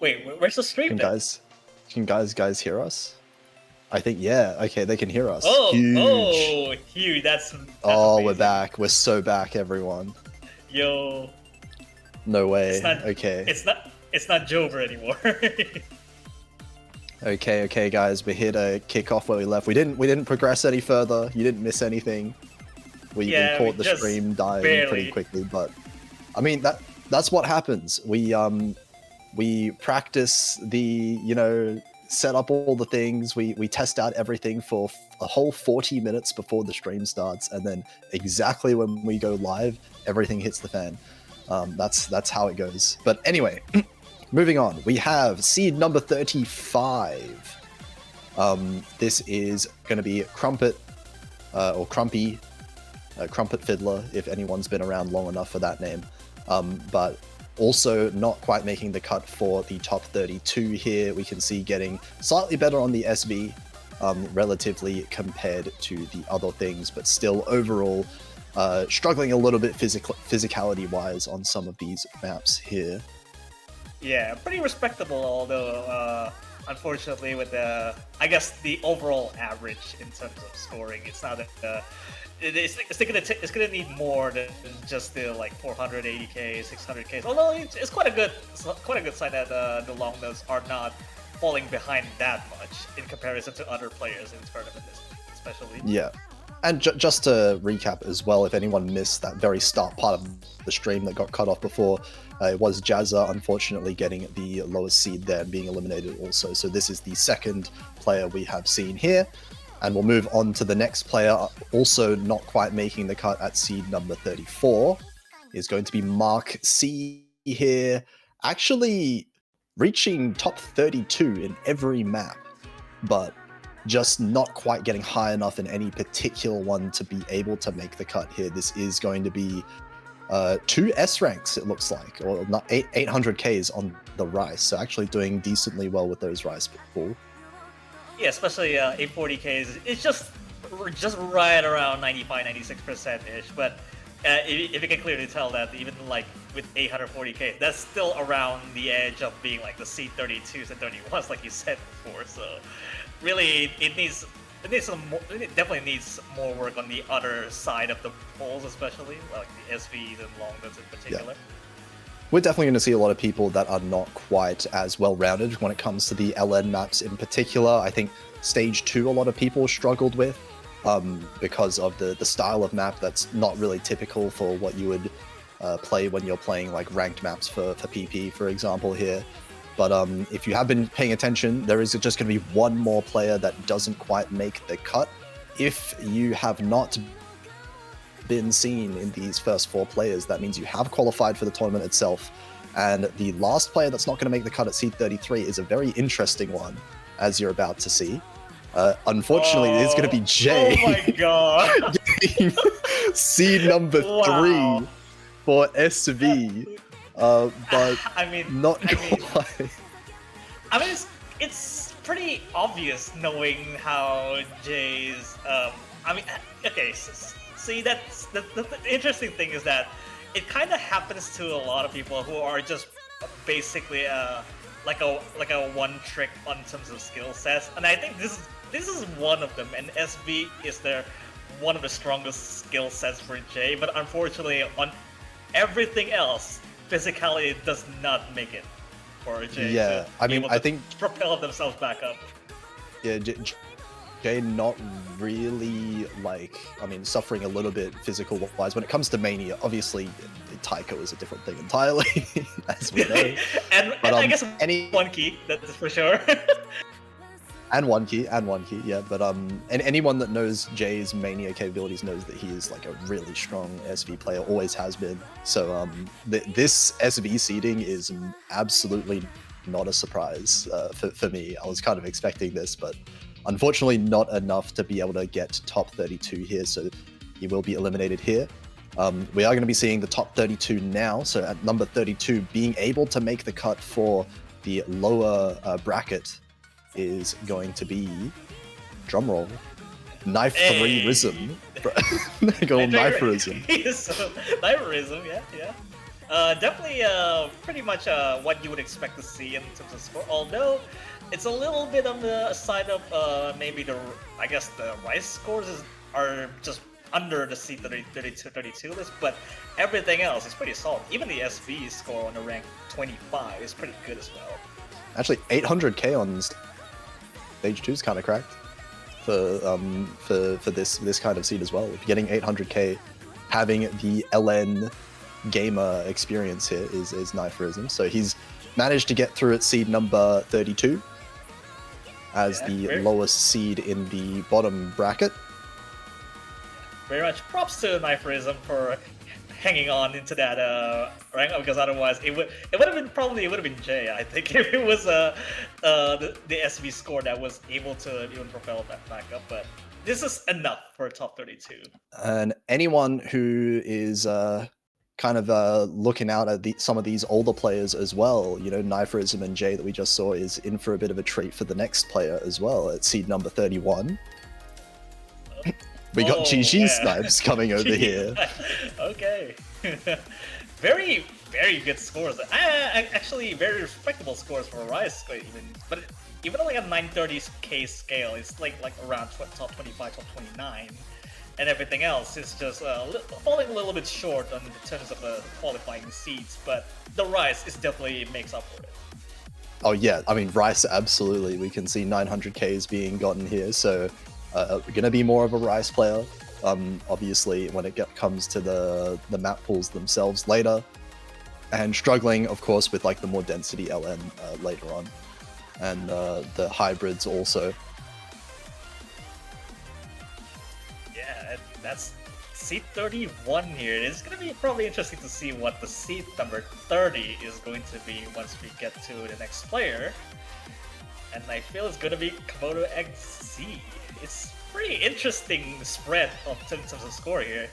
Wait, where's the stream then? Can guys hear us? I think, yeah. Okay, they can hear us. Oh, Huge. huge. That's oh, amazing. we're back. We're so back, everyone. Yo. No way. It's not, okay. It's not Jover anymore. okay, guys. We're here to kick off where we left. We didn't progress any further. You didn't miss anything. We caught the stream dying pretty quickly, but I mean that's what happens. We practice the set up all the things. We test out everything for a whole 40 minutes before the stream starts, and then exactly when we go live, everything hits the fan. That's how it goes. But anyway, moving on. We have seed number 35. This is going to be Crumpet or Crumpy. Crumpet Fiddler, if anyone's been around long enough for that name. But also not quite making the cut for the top 32 here. We can see getting slightly better on the SV, relatively compared to the other things, but still overall struggling a little bit physicality-wise on some of these maps here. Yeah, pretty respectable, although unfortunately with I guess the overall average in terms of scoring, it's not it's gonna need more than just the 480k, 600k. Although it's quite a good sign that the long notes are not falling behind that much in comparison to other players in tournaments, especially. Yeah, and just to recap as well, if anyone missed that very start part of the stream that got cut off before, it was Jazza unfortunately getting the lowest seed there and being eliminated also. So this is the second player we have seen here. And we'll move on to the next player, also not quite making the cut at seed number 34, is going to be Mark C here, actually reaching top 32 in every map, but just not quite getting high enough in any particular one to be able to make the cut here. This is going to be 2 S ranks, it looks like, or not 800Ks on the Rice, so actually doing decently well with those Rice pool. Yeah, especially 840Ks. It's just right around 95-96%-ish. But if you can clearly tell that even with 840K, that's still around the edge of being the C32s and 31s, like you said before. So really, it definitely needs more work on the other side of the polls, especially like the SVs and long notes in particular. Yeah. We're definitely going to see a lot of people that are not quite as well-rounded when it comes to the LN maps in particular. I think Stage 2 a lot of people struggled with because of the style of map that's not really typical for what you would play when you're playing ranked maps for PP, for example, here. But if you have been paying attention, there is just going to be one more player that doesn't quite make the cut. If you have not been seen in these first 4 players, that means you have qualified for the tournament itself, and the last player that's not going to make the cut at seed 33 is a very interesting one, as you're about to see. Unfortunately, it is going to be Jay. Oh my god! seed number 3 for SV, but not quite. I mean, it's pretty obvious knowing how Jay's. Okay. See, that's the interesting thing is that it kind of happens to a lot of people who are just basically like a one trick on terms of skill sets, and I think this is one of them. And SV is one of the strongest skill sets for Jay, but unfortunately on everything else, physicality does not make it for Jay. Yeah, I think propel themselves back up. Yeah. Jay not really suffering a little bit physical wise when it comes to Mania. Obviously Taiko is a different thing entirely, as we know. and I guess one key, that's for sure. and one key, yeah. But and anyone that knows Jay's Mania capabilities knows that he is a really strong SV player, always has been. So this SV seeding is absolutely not a surprise for me. I was kind of expecting this, but unfortunately not enough to be able to get top 32 here, so he will be eliminated here. We are going to be seeing the top 32 now, so at number 32, being able to make the cut for the lower bracket is going to be, drumroll, Knife 3 Rhythm. Go Knife Rhythm. Knife Rhythm, yeah. Definitely pretty much what you would expect to see in terms of score. Although it's a little bit on the side of maybe I guess the Rice scores are just under the C32 list, but everything else is pretty solid. Even the SV score on the rank 25 is pretty good as well. Actually, 800k on stage 2 is kind of cracked for this kind of seed as well. If you're getting 800k, having the LN gamer experience here is nice for him. So he's managed to get through at seed number 32 as the lowest seed in the bottom bracket. Very much props to Knifrism for hanging on into that rank, because otherwise it would have been Jay, I think, if it was the SV score that was able to even propel that back up. But this is enough for a top 32. And anyone who is kind of looking out at some of these older players as well, you know, Knifrism and Jay that we just saw is in for a bit of a treat for the next player as well at seed number 31. We got GG Snipes coming over here. Okay. Very, very good scores. Actually, very respectable scores for Rice. But even on like a 930k scale, it's like around top 25, top 29. And everything else is just falling a little bit short in terms of qualifying seeds. But the Rice is definitely makes up for it. Oh yeah, I mean, Rice, absolutely. We can see 900ks being gotten here. So going to be more of a Rice player, obviously, when it comes to the map pools themselves later, and struggling, of course, with like the more density LN later on, and the hybrids also. Yeah, that's seed 31 here. It's going to be probably interesting to see what the seed number 30 is going to be once we get to the next player. And I feel it's going to be Komodo XZ. It's pretty interesting spread in terms of score here.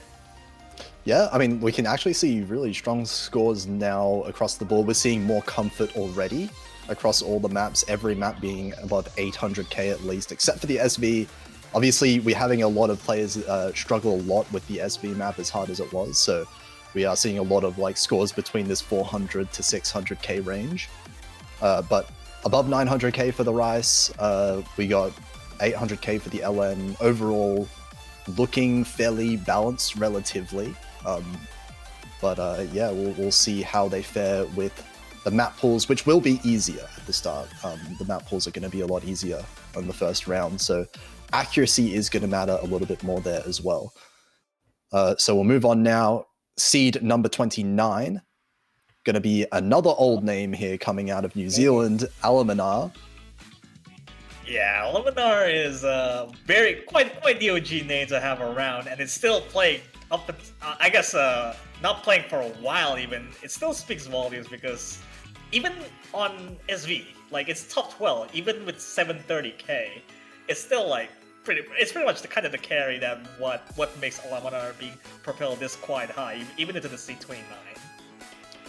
Yeah, I mean, we can actually see really strong scores now across the board. We're seeing more comfort already across all the maps, every map being above 800k at least, except for the SV. Obviously, we're having a lot of players struggle a lot with the SV map, as hard as it was, so we are seeing a lot of like scores between this 400 to 600k range. But above 900k for the Rice, we got 800k for the LN. Overall, looking fairly balanced relatively. But yeah, we'll see how they fare with the map pools, which will be easier at the start. The map pools are going to be a lot easier on the first round, so accuracy is going to matter a little bit more there as well. So we'll move on now. Seed number 29. Going to be another old name here coming out of New Zealand, Alaminar. Yeah, Alaminar is quite the OG name to have around, and it's still playing up. I guess not playing for a while even. It still speaks volumes because even on SV, like it's top 12, even with 730k, it's still like it's pretty much the kind of the carry that what makes Alaminar being propelled this quite high, even into the C29.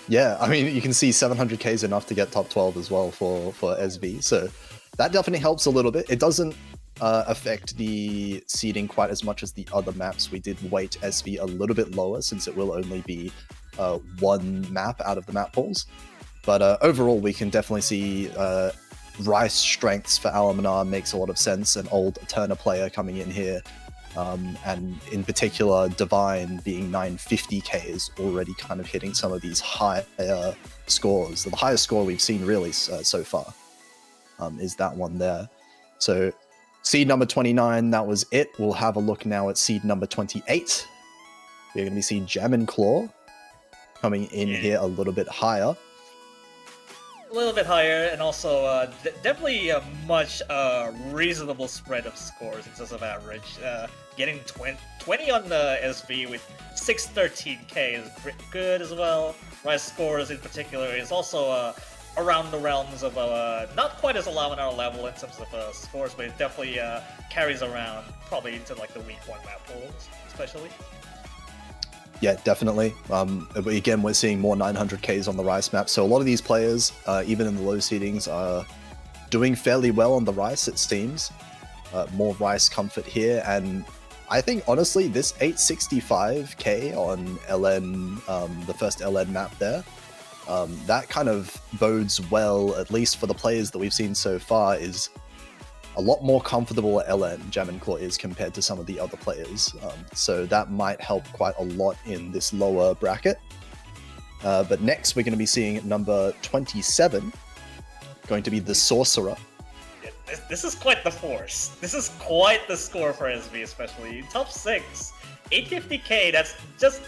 Yeah, I mean, you can see 700k is enough to get top 12 as well for SV, so that definitely helps a little bit. It doesn't affect the seeding quite as much as the other maps. We did weight SV a little bit lower since it will only be one map out of the map pools. But overall, we can definitely see Rice strengths for Alaminar makes a lot of sense. An old Turner player coming in here. And in particular, Divine being 950k is already kind of hitting some of these higher scores. The highest score we've seen really so far is that one there. So seed number 29, that was it. We'll have a look now at seed number 28. We're going to be seeing Jam and Claw coming in here a little bit higher. A little bit higher, and also definitely a much reasonable spread of scores in terms of average. Getting 20 on the SV with 613k is good as well. Rice scores in particular is also around the realms of not quite as Alaminar level in terms of scores, but it definitely carries around probably into like the week 1 map pools, especially. Yeah, definitely. Again, we're seeing more 900Ks on the Rice map. So a lot of these players, even in the low seedings, are doing fairly well on the Rice, it seems. More Rice comfort here. And I think honestly, this 865k on LN, the first LN map there, that kind of bodes well, at least for the players that we've seen so far, is a lot more comfortable at LN, Jam and Claw is, compared to some of the other players. So that might help quite a lot in this lower bracket. But next, we're going to be seeing number 27, going to be the Sorcerer. This is quite the force. This is quite the score for SB, especially. Top 6, 850k, that's just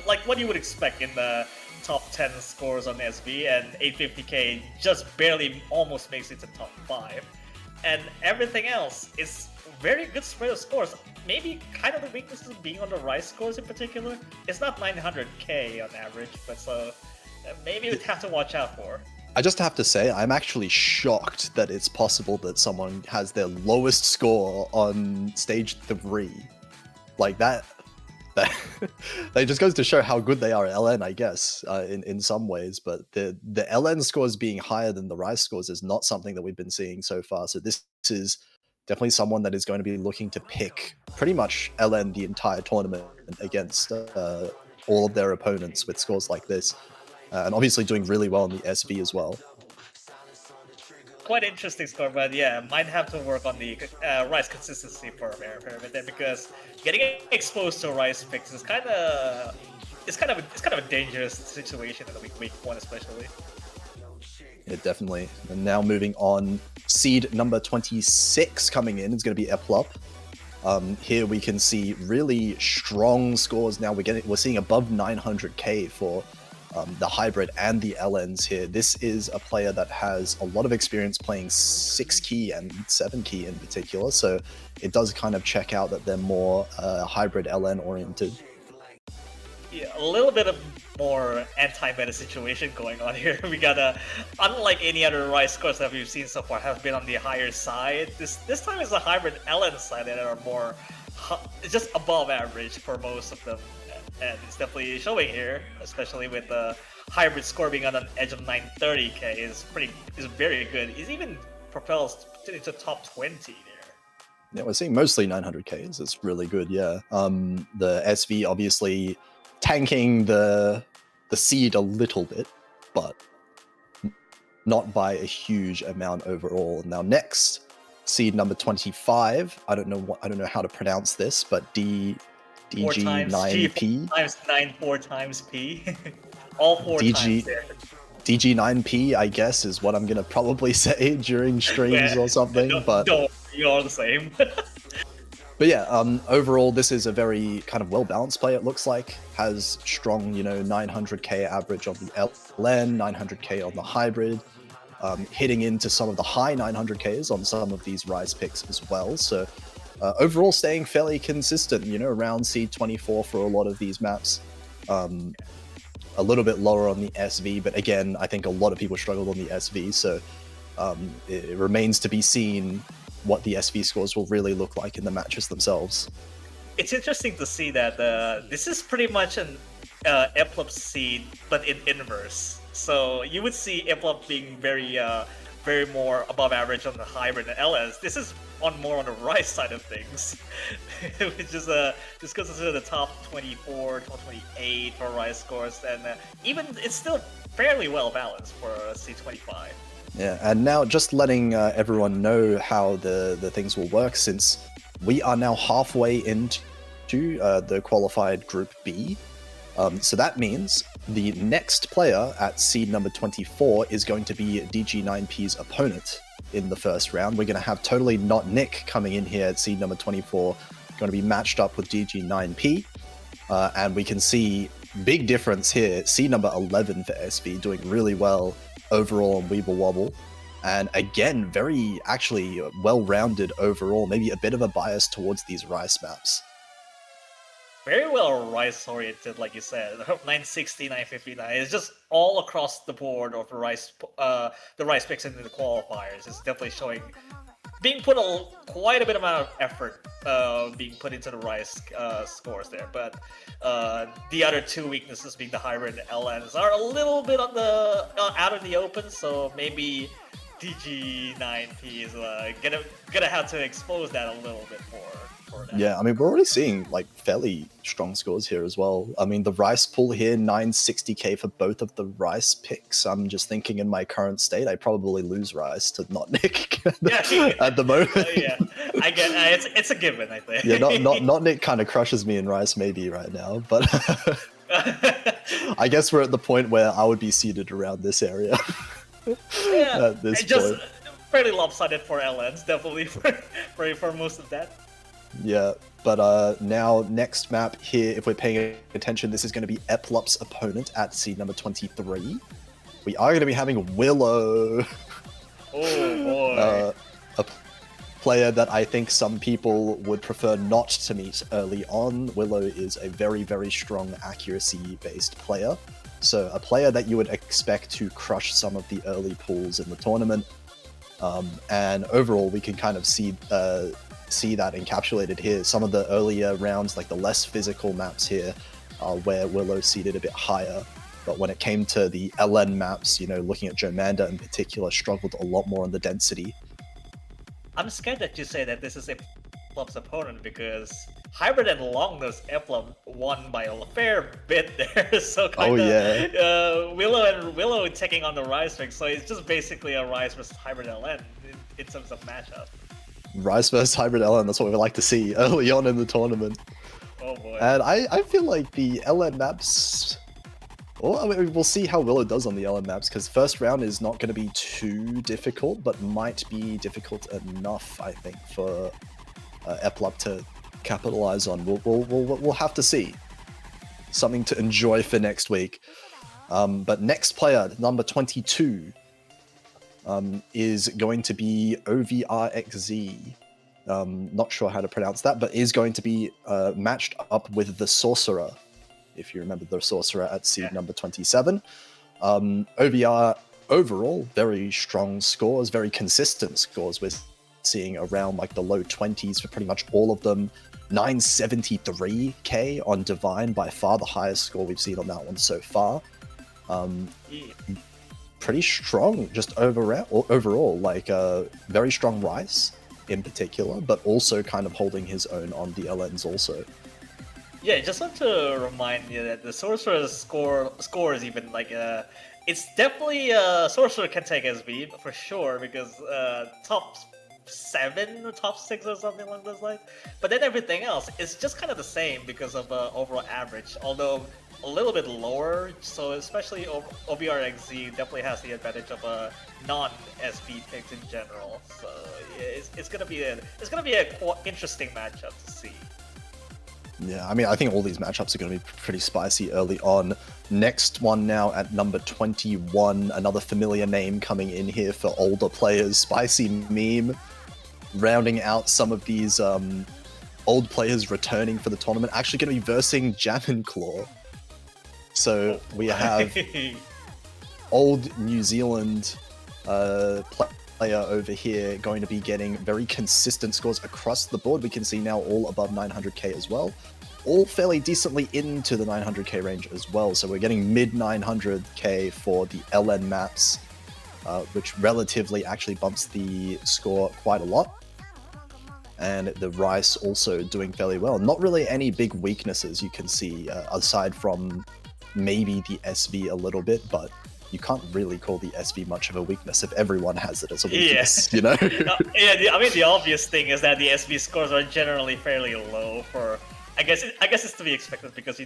like what you would expect in the top 10 scores on SB, and 850k just barely almost makes it to top 5. And everything else is very good spread of scores. Maybe kind of the weakness is being on the Rise scores in particular. It's not 900k on average, but so maybe we'd have to watch out for. I just have to say, I'm actually shocked that it's possible that someone has their lowest score on stage 3. Like that just goes to show how good they are at LN, I guess, in some ways. But the LN scores being higher than the Rise scores is not something that we've been seeing so far. So this is definitely someone that is going to be looking to pick pretty much LN the entire tournament against all of their opponents with scores like this. And obviously doing really well in the SV as well. Quite interesting score, but yeah, might have to work on the Rise consistency for a bit there, because getting exposed to Rise picks is kind of a dangerous situation in the week 1 especially. Yeah, definitely. And now moving on, seed number 26 coming in is going to be Eplup. Here we can see really strong scores. Now we're seeing above 900k for the hybrid and the LNs here. This is a player that has a lot of experience playing 6 key and 7 key in particular, so it does kind of check out that they're more hybrid LN oriented. Yeah, a little bit of more anti-meta situation going on here. We got unlike any other Rise scores that we've seen so far, have been on the higher side. This time is a hybrid LN side that are more just above average for most of them. And it's definitely showing here, especially with the hybrid score being on an edge of 930k is very good. It even propels into top 20 there. Yeah, we're seeing mostly 900ks. It's really good, yeah. The SV obviously tanking the seed a little bit, but not by a huge amount overall. Now next, seed number 25. I don't know how to pronounce this, but DG9P. 4 times P. All 4 times there. DG9P, I guess, is what I'm going to probably say during streams or something. But you're all the same. But yeah, overall, this is a very kind of well-balanced play, it looks like. Has strong, 900k average on the LN, 900k on the hybrid. Hitting into some of the high 900ks on some of these Rise picks as well. So overall staying fairly consistent, around seed 24 for a lot of these maps. A little bit lower on the SV, but again, I think a lot of people struggled on the SV, so it remains to be seen what the SV scores will really look like in the matches themselves. It's interesting to see that this is pretty much an Eplup seed, but in inverse. So you would see Eplup being very more above average on the hybrid and LS. This is more on the Rise side of things, which is just considered the top 24, top 28 for Rise scores, and even it's still fairly well balanced for C25. Yeah, and now just letting everyone know how the things will work, since we are now halfway into the qualified Group B. So that means the next player at seed number 24 is going to be DG9P's opponent in the first round. We're going to have Totally Not Nick coming in here at seed number 24, going to be matched up with DG9P. And we can see big difference here. Seed number 11 for SV doing really well overall on Weeble Wobble. And again, very actually well-rounded overall, maybe a bit of a bias towards these Rise maps. Very well Rise-oriented, like you said. 960, 959. It's just all across the board of the Rise picks into the qualifiers. It's definitely showing, being put quite a bit amount of effort being put into the Rise scores there. But the other two weaknesses, being the hybrid and LNs, are a little bit on the out in the open. So maybe DG9P is gonna have to expose that a little bit more. For that. Yeah, I mean, we're already seeing like fairly strong scores here as well. I mean, the Rice pool here, 960k for both of the Rice picks. I'm just thinking in my current state, I probably lose Rice to not Nick at the moment. Yeah, I get it's a given, I think. Yeah, not Nick kind of crushes me in Rice maybe right now, but I guess we're at the point where I would be seated around this area. Yeah, at this just point. fairly lopsided for LNs, definitely for most of that. Yeah, but now next map here, if we're paying attention, this is going to be Eplup's opponent at seed number 23. We are going to be having Willow. Oh boy. A player that I think some people would prefer not to meet early on. Willow is a very, very strong accuracy-based player. So a player that you would expect to crush some of the early pools in the tournament. And overall, we can kind of see that encapsulated here. Some of the earlier rounds, like the less physical maps here, are where Willow seeded a bit higher. But when it came to the LN maps, you know, looking at Jomanda in particular, struggled a lot more on the density. I'm scared that you say that this is Eplup's opponent because Hybrid and Longnose Eplup won by a fair bit there. So Willow taking on the Rise rig, so it's just basically a Rise versus Hybrid LN in terms of matchup. Rise versus Hybrid LN, that's what we like to see early on in the tournament. Oh boy. And I feel like the LN maps... Well, I mean, we'll see how Willow does on the LN maps, because first round is not going to be too difficult, but might be difficult enough, I think, for Eplup to capitalize on. We'll have to see. Something to enjoy for next week. But next player, number 22, is going to be OVRXZ. Not sure how to pronounce that, but is going to be matched up with the Sorcerer. If you remember the Sorcerer at seed number 27. OVR overall, very strong scores, very consistent scores. We're seeing around like the low 20s for pretty much all of them. 973k on Divine, by far the highest score we've seen on that one so far. Pretty strong just overall, like very strong Rice in particular, but also kind of holding his own on the LNs also. Yeah, just want to remind you that the Sorcerer's score is even like it's definitely Sorcerer can take SB for sure because top 7 or top 6 or something along those lines. But then everything else is just kind of the same because of overall average, although a little bit lower. So especially OVRXZ definitely has the advantage of non-SB picks in general. So yeah, it's gonna be a interesting matchup to see. Yeah, I mean, I think all these matchups are going to be pretty spicy early on. Next one now at number 21, another familiar name coming in here for older players, Spicy Meme, rounding out some of these old players returning for the tournament, actually going to be versing Jam and Claw. So we have old New Zealand player over here going to be getting very consistent scores across the board. We can see now all above 900k as well. All fairly decently into the 900k range as well. So we're getting mid 900k for the LN maps, which relatively actually bumps the score quite a lot. And the Rice also doing fairly well. Not really any big weaknesses you can see, aside from maybe the SV a little bit, but you can't really call the SV much of a weakness if everyone has it as a weakness, you know? Yeah, I mean, the obvious thing is that the SV scores are generally fairly low for... I guess it's to be expected because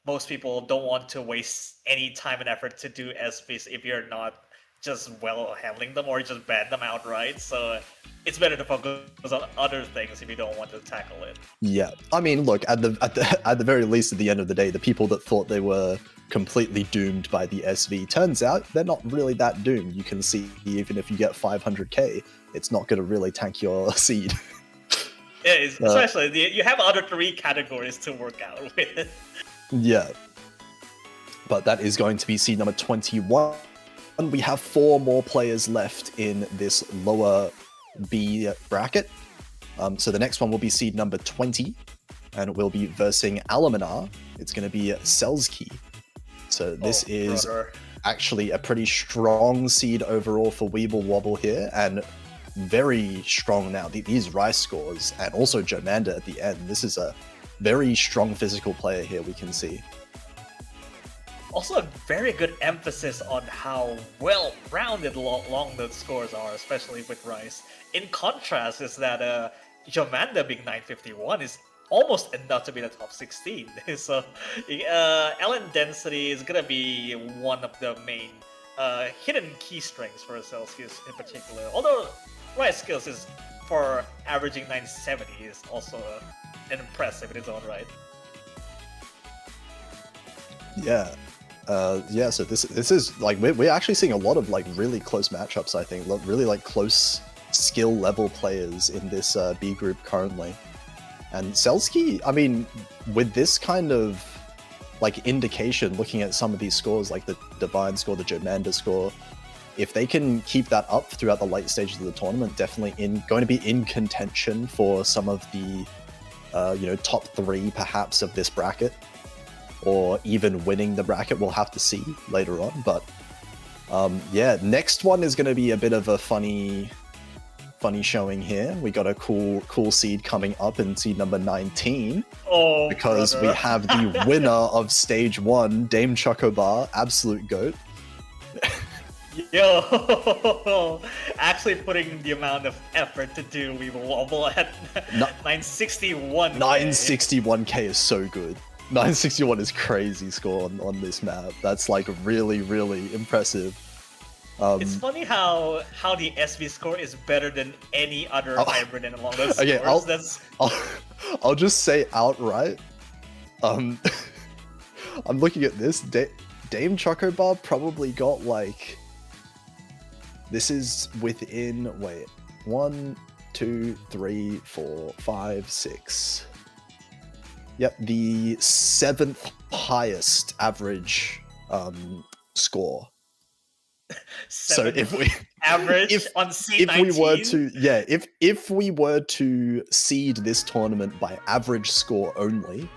most people don't want to waste any time and effort to do SVs if you're not just well handling them or just ban them outright. So it's better to focus on other things if you don't want to tackle it. Yeah, I mean, look, at the very least, at the end of the day, the people that thought they were completely doomed by the SV, turns out they're not really that doomed. You can see even if you get 500k, it's not going to really tank your seed. Yeah, especially you have other 3 categories to work out with. Yeah, but that is going to be seed number 21. We have 4 more players left in this lower B bracket. So the next one will be seed number 20, and we'll be versing Alaminar. It's going to be Selski. So this is actually a pretty strong seed overall for Weeble Wobble here, and very strong now. These Rice scores, and also Jomanda at the end. This is a very strong physical player here, we can see. Also a very good emphasis on how well-rounded long those scores are, especially with Rice. In contrast is that Jomanda being 951 is almost enough to be the top 16. So LN density is gonna be one of the main hidden key strengths for Celsius in particular. Although Rice skills is for averaging 970 is also an impressive in its own right. Yeah. Yeah, so this is like we're actually seeing a lot of like really close matchups. I think really like close skill level players in this B group currently. And Selski, I mean, with this kind of like indication, looking at some of these scores, like the Divine score, the Jomanda score, if they can keep that up throughout the late stages of the tournament, definitely going to be in contention for some of the top 3 perhaps of this bracket. Or even winning the bracket, we'll have to see later on. But yeah, next one is going to be a bit of a funny showing here. We got a cool seed coming up in seed number 19. Oh, because brother. We have the winner of stage 1, Dame Chocobar, absolute GOAT. Yo, actually putting the amount of effort to do Weeble Wobble at 961. 961k is so good. 961 is crazy score on this map. That's like really impressive. It's funny how the SV score is better than any other hybrid in along those scores. I'll just say outright. I'm looking at this. Dame Chocobar probably got like. This is within 1, 2, 3, 4, 5, 6. Yep, the 7th highest average score. So if we average on C19? if we were to seed this tournament by average score only,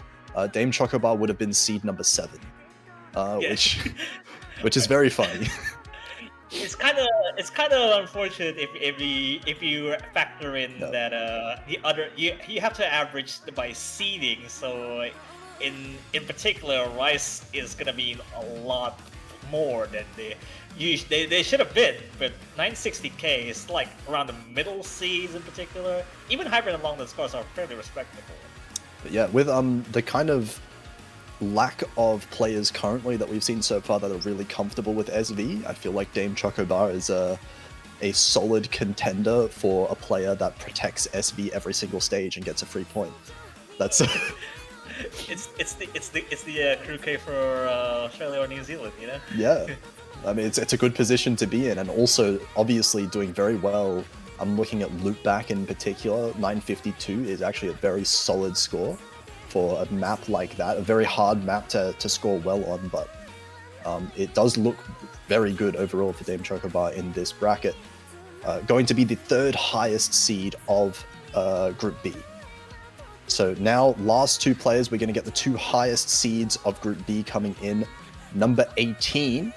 Dame Chocobar would have been seed number 7, which is very funny. It's kind of unfortunate if you factor in that the other you have to average by seeding. So in particular, Rice is gonna be a lot more than they should have been. But 960k is like around the middle seeds in particular. Even hybrid along the scores are fairly respectable. But yeah, with the kind of lack of players currently that we've seen so far that are really comfortable with SV, I feel like Dame Chocobar is a solid contender for a player that protects SV every single stage and gets a free point. That's it's the crew K for Australia or New Zealand, you know? Yeah, I mean it's a good position to be in, and also obviously doing very well. I'm looking at Loopback in particular. 952 is actually a very solid score for a map like that, a very hard map to score well on, but it does look very good overall for Dame Chocobar in this bracket. Going to be the 3rd highest seed of Group B. So now, last 2 players, we're going to get the 2 highest seeds of Group B coming in. Number 18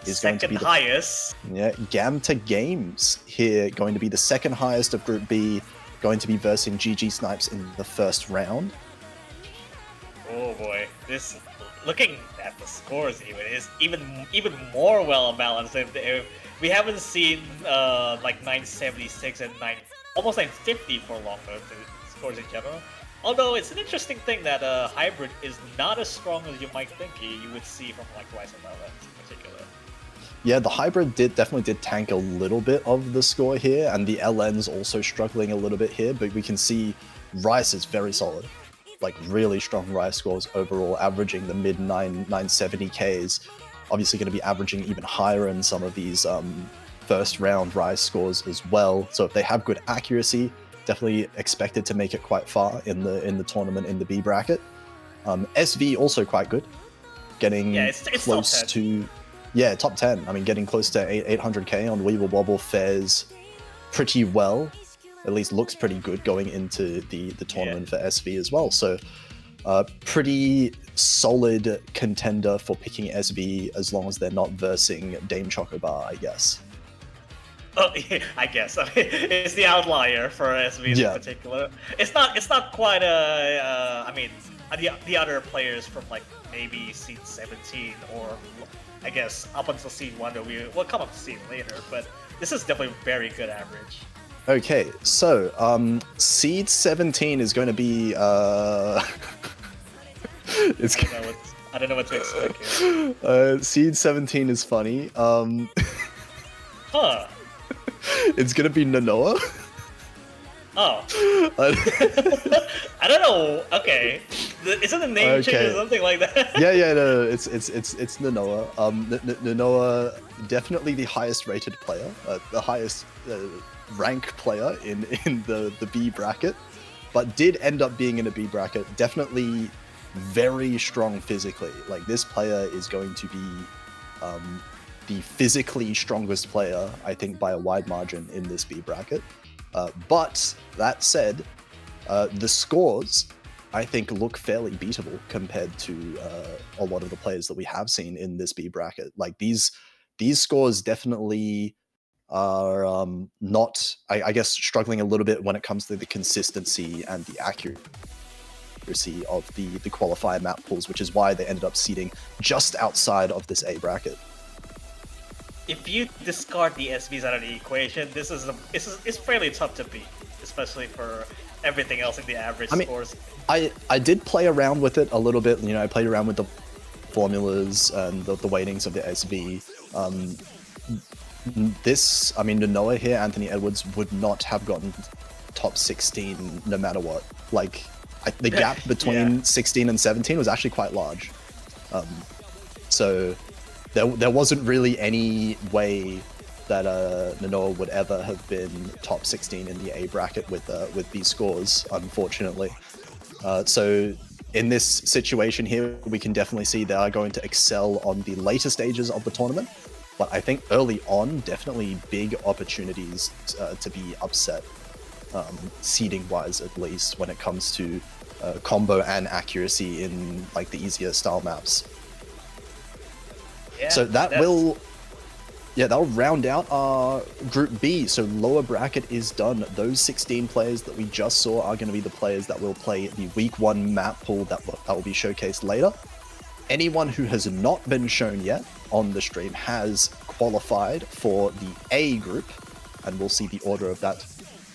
is going to be the highest. Yeah, Gamta Games here, going to be the 2nd highest of Group B, going to be versing GG Snipes in the 1st round. Oh boy, this looking at the scores is even more well balanced. If we haven't seen like 976 and almost 950 for long the scores in general. Although it's an interesting thing that hybrid is not as strong as you might think you would see from like Rice and LN in particular. Yeah, the hybrid definitely did tank a little bit of the score here, and the LN's also struggling a little bit here, but we can see Rice is very solid. Like really strong Rice scores overall, averaging the mid 970Ks. Obviously going to be averaging even higher in some of these 1st round Rice scores as well. So if they have good accuracy, definitely expected to make it quite far in the tournament in the B bracket. SV also quite good, getting it's close to top 10. I mean, getting close to 800k on Weeble Wobble fares pretty well. At least looks pretty good going into the tournament for SV as well. So Pretty solid contender for picking SV as long as they're not versing Dame Chocobar, I guess. Oh, yeah, I guess. I mean, it's the outlier for SVs in particular. It's not quite a. I mean, the other players from like maybe seed 17 or I guess up until seed 1 that we'll come up to seed later. But this is definitely very good average. Okay, so seed 17 is going to be. It's. I don't know what to expect here. Seed 17 is funny. Huh. It's gonna be Nanoa. Oh. I don't know. Okay. Isn't the name change or something like that? No. It's Nanoa. Nanoa, definitely the highest rated player, the highest rank player in the B bracket, but did end up being in a B bracket. Definitely very strong physically. Like, this player is going to be the physically strongest player, I think, by a wide margin in this B bracket. But that said, the scores, I think, look fairly beatable compared to a lot of the players that we have seen in this B bracket. Like, these scores definitely are not, I guess, struggling a little bit when it comes to the consistency and the accuracy of the qualifier map pools, which is why they ended up seeding just outside of this A bracket. If you discard the SVs out of the equation, it's fairly tough to beat, especially for everything else in the average scores. I did play around with it a little bit. You know, I played around with the formulas and the weightings of the SV. Nanoa here, Anthony Edwards, would not have gotten top 16 no matter what. Like, the gap between 16 and 17 was actually quite large. So there wasn't really any way that Nanoa would ever have been top 16 in the A bracket with these scores, unfortunately. So in this situation here, we can definitely see they are going to excel on the later stages of the tournament. But I think early on, definitely big opportunities to be upset, seeding-wise at least, when it comes to combo and accuracy in like the easier style maps. Yeah, so that'll round out our Group B. So lower bracket is done. Those 16 players that we just saw are going to be the players that will play the Week 1 map pool that will be showcased later. Anyone who has not been shown yet on the stream has qualified for the A group, and we'll see the order of that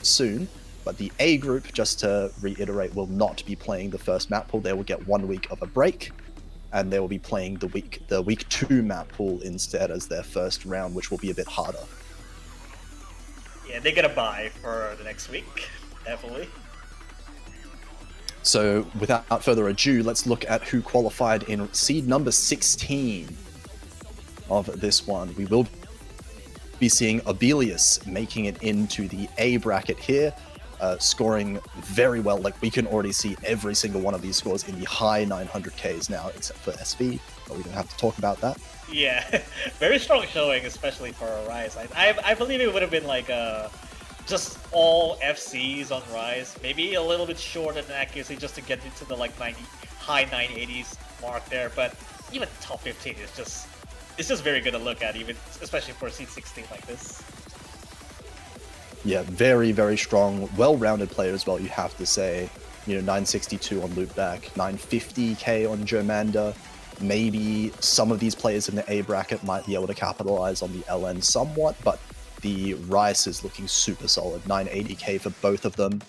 soon. But the A group, just to reiterate, will not be playing the first map pool. They will get 1 week of a break, and they will be playing the week 2 map pool instead as their first round, which will be a bit harder. Yeah, they get a bye for the next week, definitely. So without further ado, let's look at who qualified in seed number 16 of this one. We will be seeing Abelius making it into the A bracket here, scoring very well. Like, we can already see every single one of these scores in the high 900Ks now, except for SV, but we don't have to talk about that. Yeah, very strong showing, especially for a Rise. I believe it would have been like just all FCs on Rise, maybe a little bit short in accuracy just to get into the like high 980s mark there, but even top 15 is just very good to look at, even especially for seed 16 like this. Yeah, very, very strong, well-rounded player as well, you have to say. You know, 962 on Loopback, 950k on Germander. Maybe some of these players in the A bracket might be able to capitalize on the LN somewhat, but the Rice is looking super solid. 980k for both of them.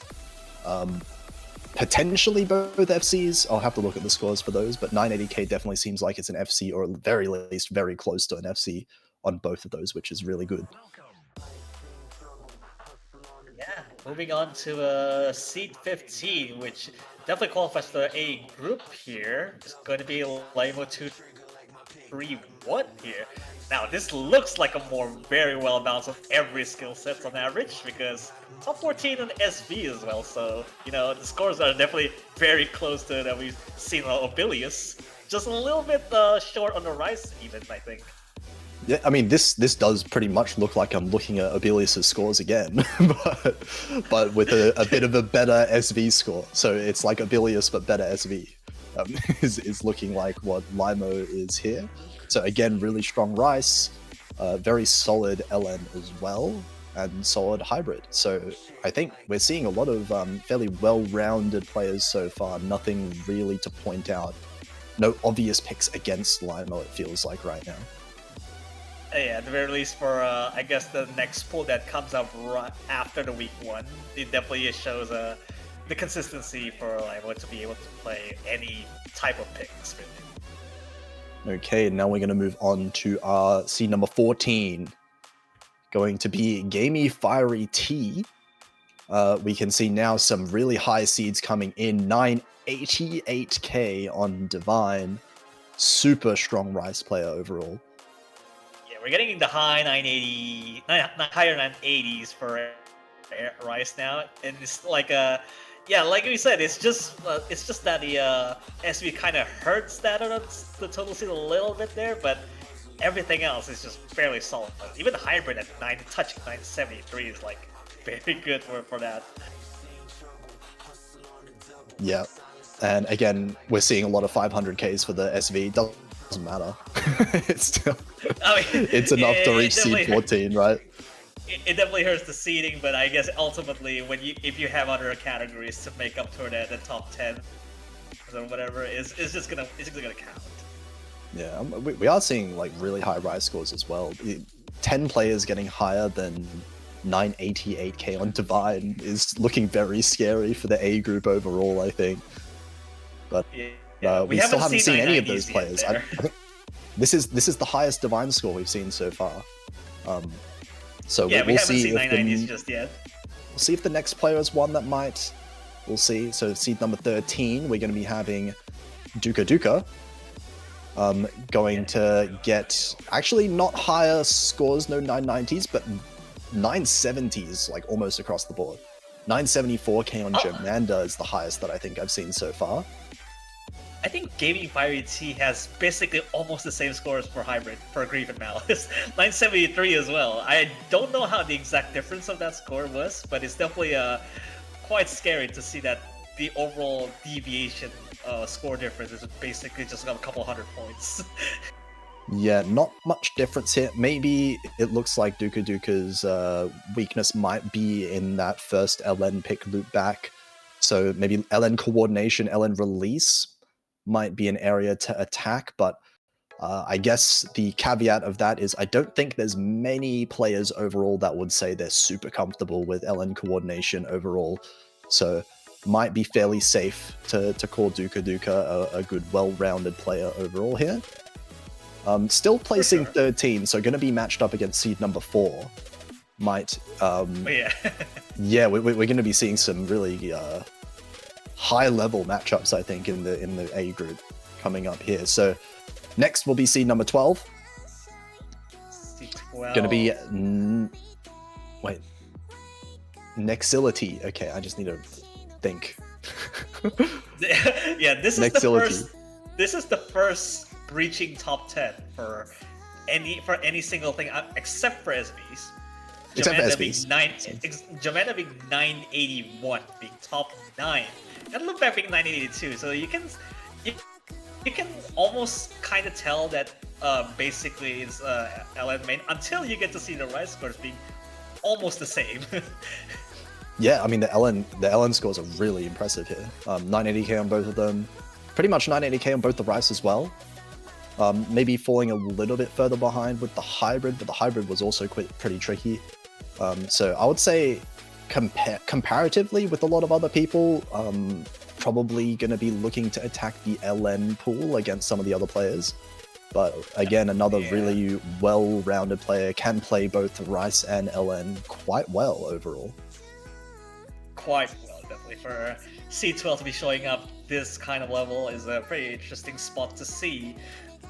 Potentially both FCs. I'll have to look at the scores for those, but 980k definitely seems like it's an FC, or at the very least very close to an FC on both of those, which is really good. Yeah, moving on to seed 15, which definitely qualifies for the A group here. It's going to be Limo 2-3-1 here. Now, this looks like a very well balanced of every skill set on average, because top 14 on SV as well, so, you know, the scores are definitely very close to that we've seen on Obelius. Just a little bit short on the Rise even, I think. Yeah, I mean, this does pretty much look like I'm looking at Obelius' scores again, but with a bit of a better SV score. So it's like Obelius, but better SV. is looking like what Limo is here. So again, really strong Rice, very solid LN as well, and solid hybrid. So I think we're seeing a lot of fairly well-rounded players so far. Nothing really to point out. No obvious picks against Limo, it feels like right now. Yeah, at the very least for, I guess, the next pool that comes up right after the week 1, it definitely shows the consistency for Limo to be able to play any type of picks, really. Okay, now we're going to move on to our seed number 14. Going to be Gamey Fiery T. We can see now some really high seeds coming in. 988k on Divine. Super strong Rice player overall. Yeah, we're getting the higher 980s for Rice now, and it's like yeah, like we said, it's just that the SV kind of hurts that on the total seed a little bit there, but everything else is just fairly solid. Even the hybrid at 973 is like very good for that. Yeah, and again, we're seeing a lot of 500Ks for the SV. Doesn't matter. It's still, it's enough to reach seed 14, right? It definitely hurts the seeding, but I guess ultimately, if you have other categories to make up for the top 10 or whatever, it's just gonna count. Yeah, we are seeing like really high Rice scores as well. 10 players getting higher than 988k on Divine is looking very scary for the A group overall, I think. But we still haven't seen any of those players. This is the highest Divine score we've seen so far. So yeah, we'll see if 990s just yet. We'll see if the next player is one that might. We'll see. So seed number 13, we're going to be having Duka Duka. Going to get actually not higher scores, no 990s, but 970s, like almost across the board. 974k on Jomanda is the highest that I think I've seen so far. I think Gaming Fiery T has basically almost the same scores for Hybrid, for Grief and Malice. 973 as well. I don't know how the exact difference of that score was, but it's definitely quite scary to see that the overall deviation score difference is basically just a couple hundred points. Yeah, not much difference here. Maybe it looks like Duka Duka's weakness might be in that first LN pick loop back. So maybe LN coordination, LN release might be an area to attack, but I guess the caveat of that is I don't think there's many players overall that would say they're super comfortable with LN coordination overall. So might be fairly safe to call Duka Duka a good, well-rounded player overall here. Still placing 13, so going to be matched up against seed number 4. Might, yeah, we're going to be seeing some really high-level matchups, I think, in the A group coming up here. So next will be seed number 12. Going to be Nexility. Okay, I just need to think. Yeah, this is the first. This is the first breaching top 10 for any single thing except for SBs. Except for SBs. Jomanda being 981, being top 9, and Loopback being 982. So you can almost kind of tell that basically it's LN main until you get to see the Rice scores being almost the same. Yeah, I mean the LN scores are really impressive here. 980k on both of them, pretty much 980k on both the Rice as well. Maybe falling a little bit further behind with the hybrid, but the hybrid was also pretty tricky. So I would say comparatively with a lot of other people, probably going to be looking to attack the LN pool against some of the other players. But again, another really well-rounded player, can play both Rice and LN quite well overall. Quite well, definitely. For C12 to be showing up this kind of level is a pretty interesting spot to see.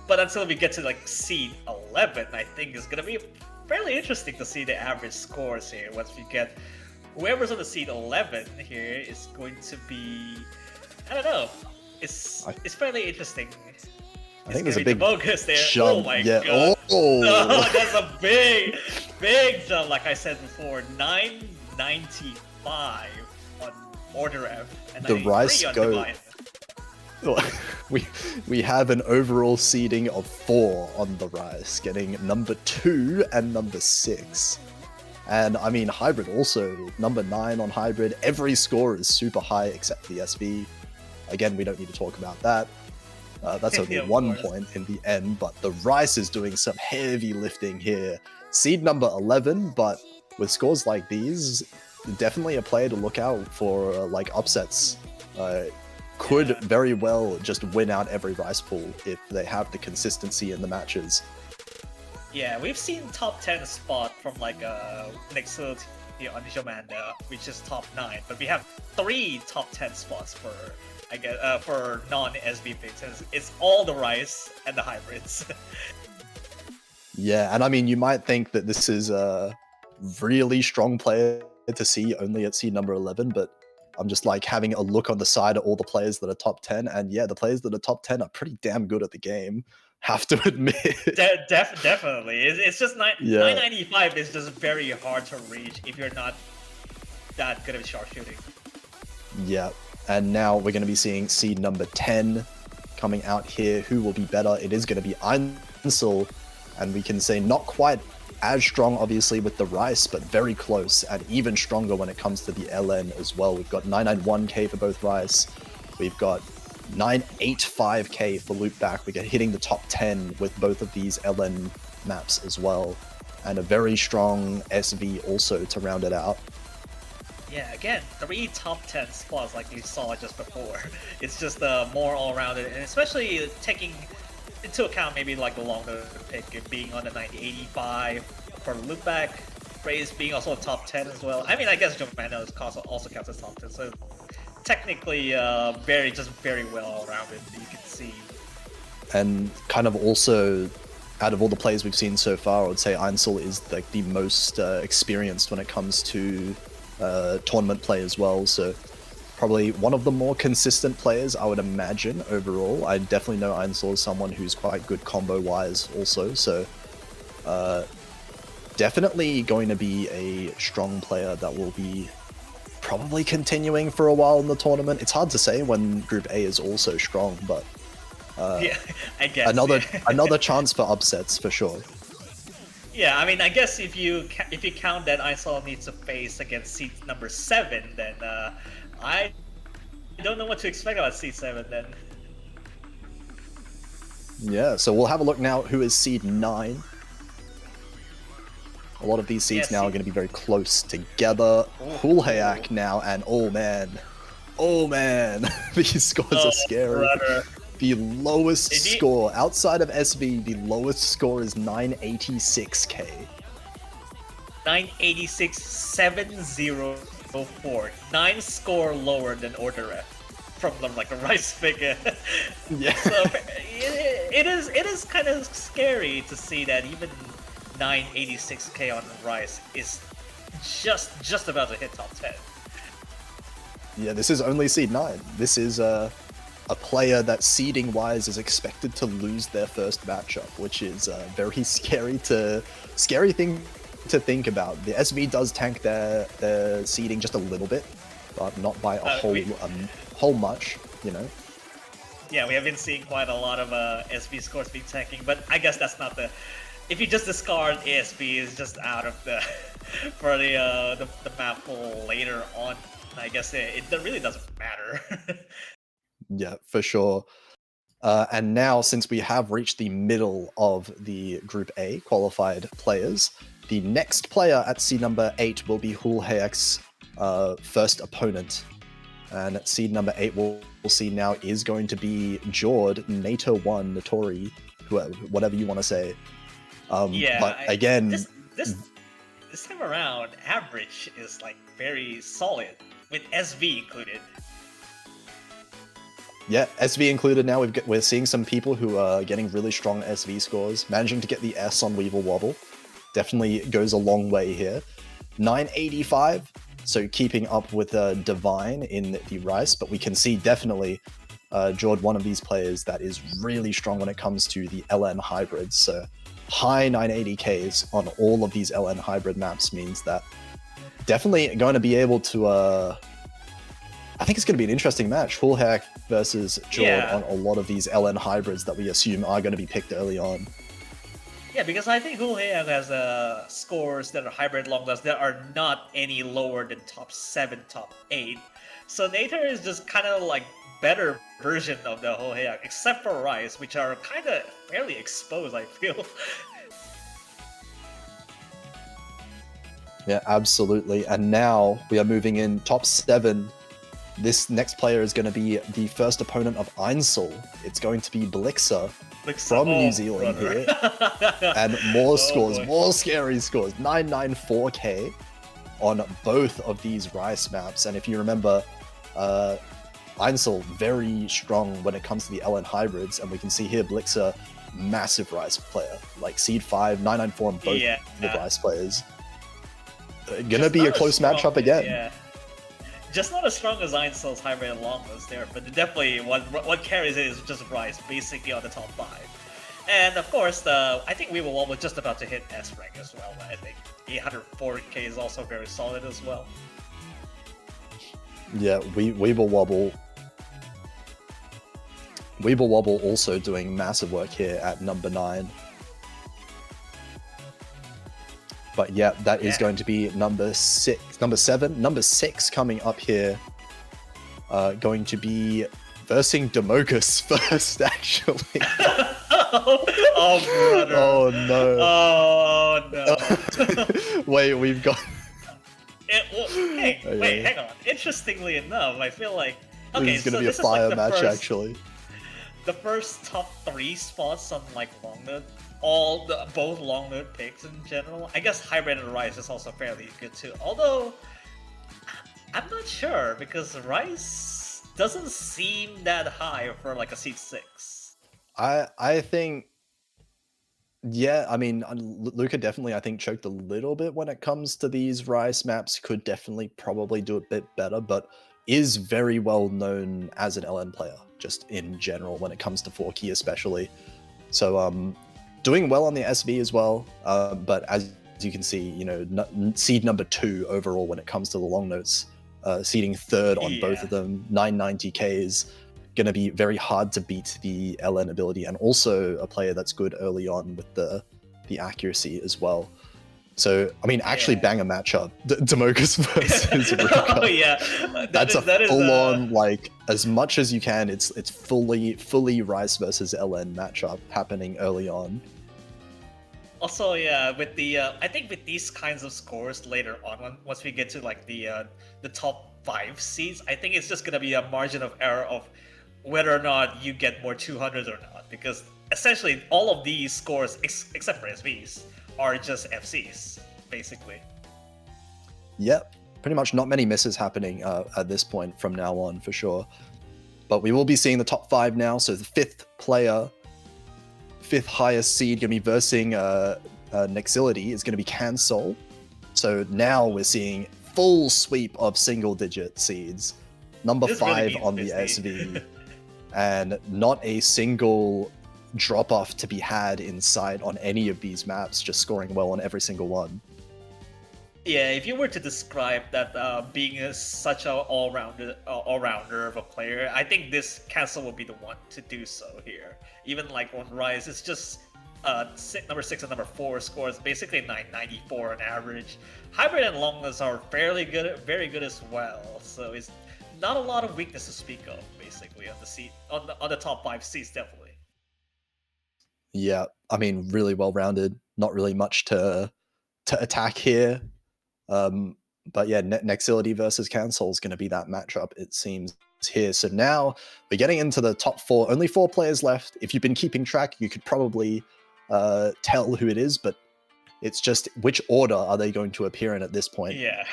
But until we get to like seed 11, I think it's going to be fairly interesting to see the average scores here. Once we get whoever's on the seed 11 here is going to be, I don't know, it's fairly interesting. I think there's a big there. jump. Oh my god! Oh, that's a big jump. Like I said before, 995 on Order F and the Rice on go. Divine. we have an overall seeding of 4 on the Rice, getting number 2 and number 6. And I mean, Hybrid also, number 9 on Hybrid. Every score is super high except the SV. Again, we don't need to talk about that. That's only 1 point in the end, but the Rice is doing some heavy lifting here. Seed number 11, but with scores like these, definitely a player to look out for, like upsets. Could very well just win out every Rice pool if they have the consistency in the matches. Yeah, we've seen top 10 spot from like next to the initial Manda, which is top 9, but we have 3 top 10 spots for for non-SB picks. It's all the Rice and the Hybrids. Yeah, and I mean, you might think that this is a really strong player to see only at seed number 11, but I'm just like having a look on the side at all the players that are top 10, and yeah, the players that are top 10 are pretty damn good at the game, have to admit. Definitely. It's just 995 is just very hard to reach if you're not that good at sharpshooting. Yeah, and now we're going to be seeing seed number 10 coming out here. Who will be better? It is going to be Einsel, and we can say not quite as strong, obviously, with the Rice, but very close, and even stronger when it comes to the LN as well. We've got 991k for both Rice. We've got 985k for Loopback. We're hitting the top 10 with both of these LN maps as well, and a very strong SV also to round it out. Yeah, again, 3 top 10 spots like you saw just before. It's just more all-rounded, and especially taking into account maybe like the longer pick being on the 9085 for Loopback, Raze being also a top 10 as well. I mean, I guess Jomano also counts as top 10, so technically very well rounded, you can see. And kind of also, out of all the players we've seen so far, I would say Einsel is like the most experienced when it comes to tournament play as well, so probably one of the more consistent players, I would imagine, overall. I definitely know Einsel is someone who's quite good combo-wise also, so definitely going to be a strong player that will be probably continuing for a while in the tournament. It's hard to say when Group A is also strong, but yeah, I guess another chance for upsets for sure. Yeah, I mean, I guess if you count that Einsel needs to face against seed number 7, then I don't know what to expect about seed 7 then. Yeah, so we'll have a look now who is seed 9. A lot of these seeds now are going to be very close together. Hulhayak now, and oh man, these scores are scary. Brother. The lowest score outside of SV, the lowest score is 986k. 986,704. 9 score lower than Order F from the Rice figure. Yeah. So it is kind of scary to see that even 986k on Rice is just about to hit top 10. Yeah, this is only seed 9. This is a player that seeding wise is expected to lose their first matchup, which is a very scary thing to think about. The SV does tank their seeding just a little bit, but not by a whole much, you know. Yeah, we have been seeing quite a lot of SV scores being tanking, but I guess that's not the. If you just discard ASB, is just out of the for the Mappool later on. I guess it really doesn't matter. Yeah, for sure. And now, since we have reached the middle of the Group A qualified players, the next player at seed number 8 will be Hulhayek's first opponent. And at seed number 8, we'll see now is going to be Jord, NATO 1, Notori, whatever you want to say. Yeah, but again, this time around, average is like very solid with SV included. Yeah, SV included now. We're seeing some people who are getting really strong SV scores. Managing to get the S on Weevil Wobble definitely goes a long way here. 985, so keeping up with Divine in the Rice, but we can see definitely Jord, one of these players that is really strong when it comes to the LN hybrids. So high 980Ks on all of these LN hybrid maps means that definitely going to be able to I think it's going to be an interesting match. Fullhack versus Jord Yeah. on a lot of these LN hybrids that we assume are going to be picked early on. Yeah, because I think Hulheang has scores that are hybrid long loss that are not any lower than top 7, top 8. So Nater is just kind of like better version of the Hulheang, except for Rice, which are kind of fairly exposed, I feel. Yeah, absolutely. And now we are moving in top 7. This next player is going to be the first opponent of Einsel. It's going to be Blixer from New Zealand here. And more scores, more scary scores. 994k on both of these Rice maps. And if you remember, Einsel very strong when it comes to the LN hybrids. And we can see here Blixer, massive Rice player. Like Seed 5, 994 on both the Rice players. Gonna be a close matchup again. Yeah. Just not as strong as Einsel's hybrid and longlist there, but definitely what carries it is just Rice, basically on the top 5. And of course, I think we will almost just about to hit S rank as well. I think 804k is also very solid as well. Yeah, Weeble Wobble. Weeble Wobble also doing massive work here at number 9. But yeah, that is going to be number 7. Number 6 coming up here. Going to be versing Demogus first, actually. Oh, brother. Oh, no. Oh, no. Wait, we've got... Wait, hang on. Interestingly enough, I feel like... Okay, this is going to be a fire match, actually. The first top 3 spots on, like, Longnode. Both long node picks in general. I guess Hybrid and Rice is also fairly good too. Although I'm not sure because Rice doesn't seem that high for like a seed 6. I think, yeah, I mean, Luca definitely I think choked a little bit when it comes to these Rice maps. Could definitely probably do a bit better, but is very well known as an LN player just in general when it comes to 4-key especially. So doing well on the SV as well, but as you can see, you know, seed number 2 overall when it comes to the long notes, seeding 3rd on both of them, 990k is going to be very hard to beat the LN ability, and also a player that's good early on with the accuracy as well. So, I mean, actually bang a matchup, Demogus versus Ruka. Oh yeah, that is full-on, like, as much as you can, it's fully Rice versus LN matchup happening early on. Also, yeah, with the I think with these kinds of scores later on, once we get to like the top 5 seeds, I think it's just gonna be a margin of error of whether or not you get more 200s or not, because essentially all of these scores, except for SVs, are just FCs, basically. Yep, pretty much not many misses happening at this point from now on, for sure. But we will be seeing the top 5 now, so the 5th player, 5th highest seed, going to be versing Nexility, is going to be Cancel. So now we're seeing full sweep of single-digit seeds. Number 5 really on the SV. And not a single drop-off to be had in sight on any of these maps, just scoring well on every single one. Yeah, if you were to describe that being such an all-rounder of a player, I think this Cancel will be the one to do so here. Even like on Rise, it's just number 6 and number 4 scores basically 994 on average. Hybrid and Longless are fairly good, very good as well. So it's not a lot of weakness to speak of, basically on the seat on the top 5 seats, definitely. Yeah, I mean, really well-rounded. Not really much to attack here. But yeah, Nexility versus Cancel is going to be that matchup, it seems, here. So now we're getting into the top 4. Only 4 players left. If you've been keeping track, you could probably tell who it is, but it's just which order are they going to appear in at this point. Yeah.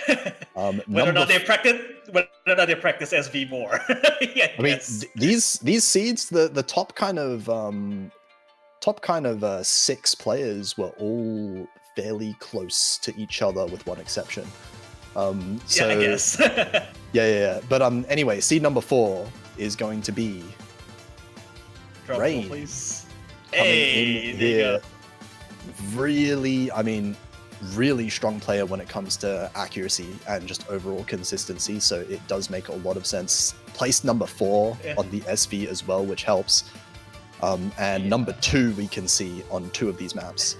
Whether or not they practice SV more. Yeah, I mean, these seeds, the top kind of 6 players were all fairly close to each other with one exception. So, yeah, I guess. yeah. But anyway, seed number 4 is going to be Rain. Please. Coming in here. Really, I mean, really strong player when it comes to accuracy and just overall consistency, so it does make a lot of sense. Placed number 4 on the SV as well, which helps. And number 2 we can see on 2 of these maps.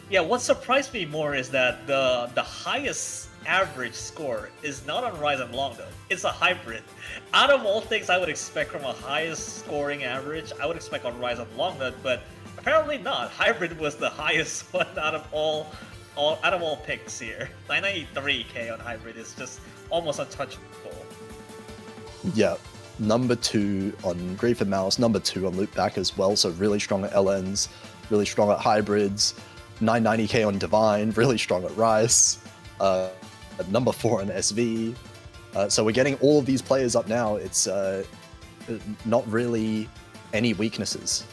Yeah, what surprised me more is that the highest average score is not on Rise and Long though. It's a hybrid. Out of all things I would expect from a highest scoring average, I would expect on Rise and Long Nut, but apparently not. Hybrid was the highest one out of all picks here. 993k on hybrid is just almost untouchable. Yeah, number 2 on Grief and Malice, number 2 on Loopback as well, so really strong at LNs, really strong at hybrids, 990k on Divine, really strong at Rice, at number 4 on SV. So we're getting all of these players up now. It's not really any weaknesses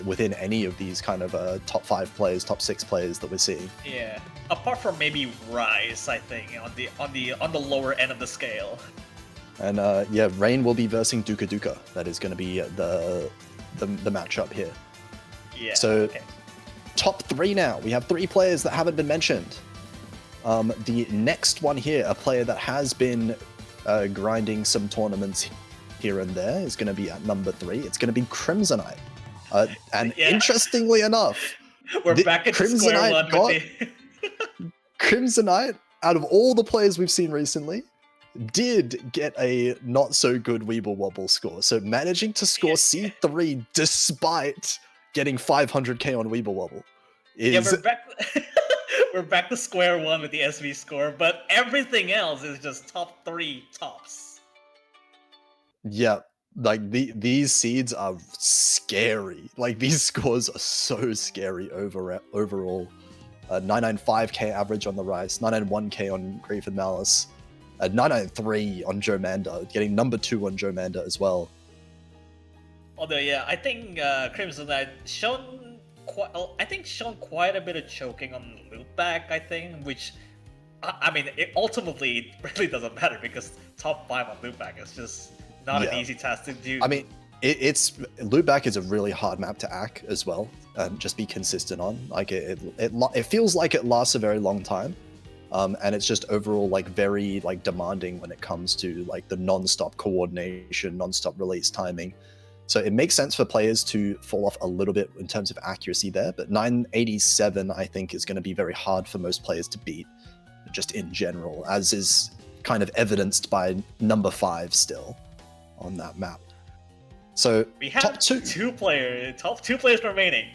within any of these kind of top 5 players, top 6 players that we're seeing. Yeah, apart from maybe Rise, I think on the lower end of the scale. And yeah, Rain will be versing Duka Duka. That is going to be the matchup here. Yeah. So okay. Top 3 now. We have 3 players that haven't been mentioned. The next one here, a player that has been grinding some tournaments here and there, is going to be at number 3. It's going to be Crimsonite. And interestingly enough, we're back at square one with the... Crimsonite, out of all the players we've seen recently, did get a not so good Weeble Wobble score. So managing to score C3 despite getting 500k on Weeble Wobble is... Yeah, we're back... we're back to square one with the SV score, but everything else is just top 3 tops. Yeah, like these seeds are scary. Like these scores are so scary overall. 995k average on the Rice, 991k on Grief and Malice, 993 on Joe Manda, getting number 2 on Joe Manda as well. Although yeah, I think Crimsonite shown quite a bit of choking on Loopback, I think, which I mean it ultimately really doesn't matter because top 5 on Loopback is just not an easy task to do. I mean, it's Loopback is a really hard map to act as well. Just be consistent on. Like it feels like it lasts a very long time, and it's just overall like very like demanding when it comes to like the non-stop coordination, non-stop release timing. So it makes sense for players to fall off a little bit in terms of accuracy there, but 987 I think is going to be very hard for most players to beat, just in general, as is kind of evidenced by number 5 still on that map. So we have top 2 players remaining.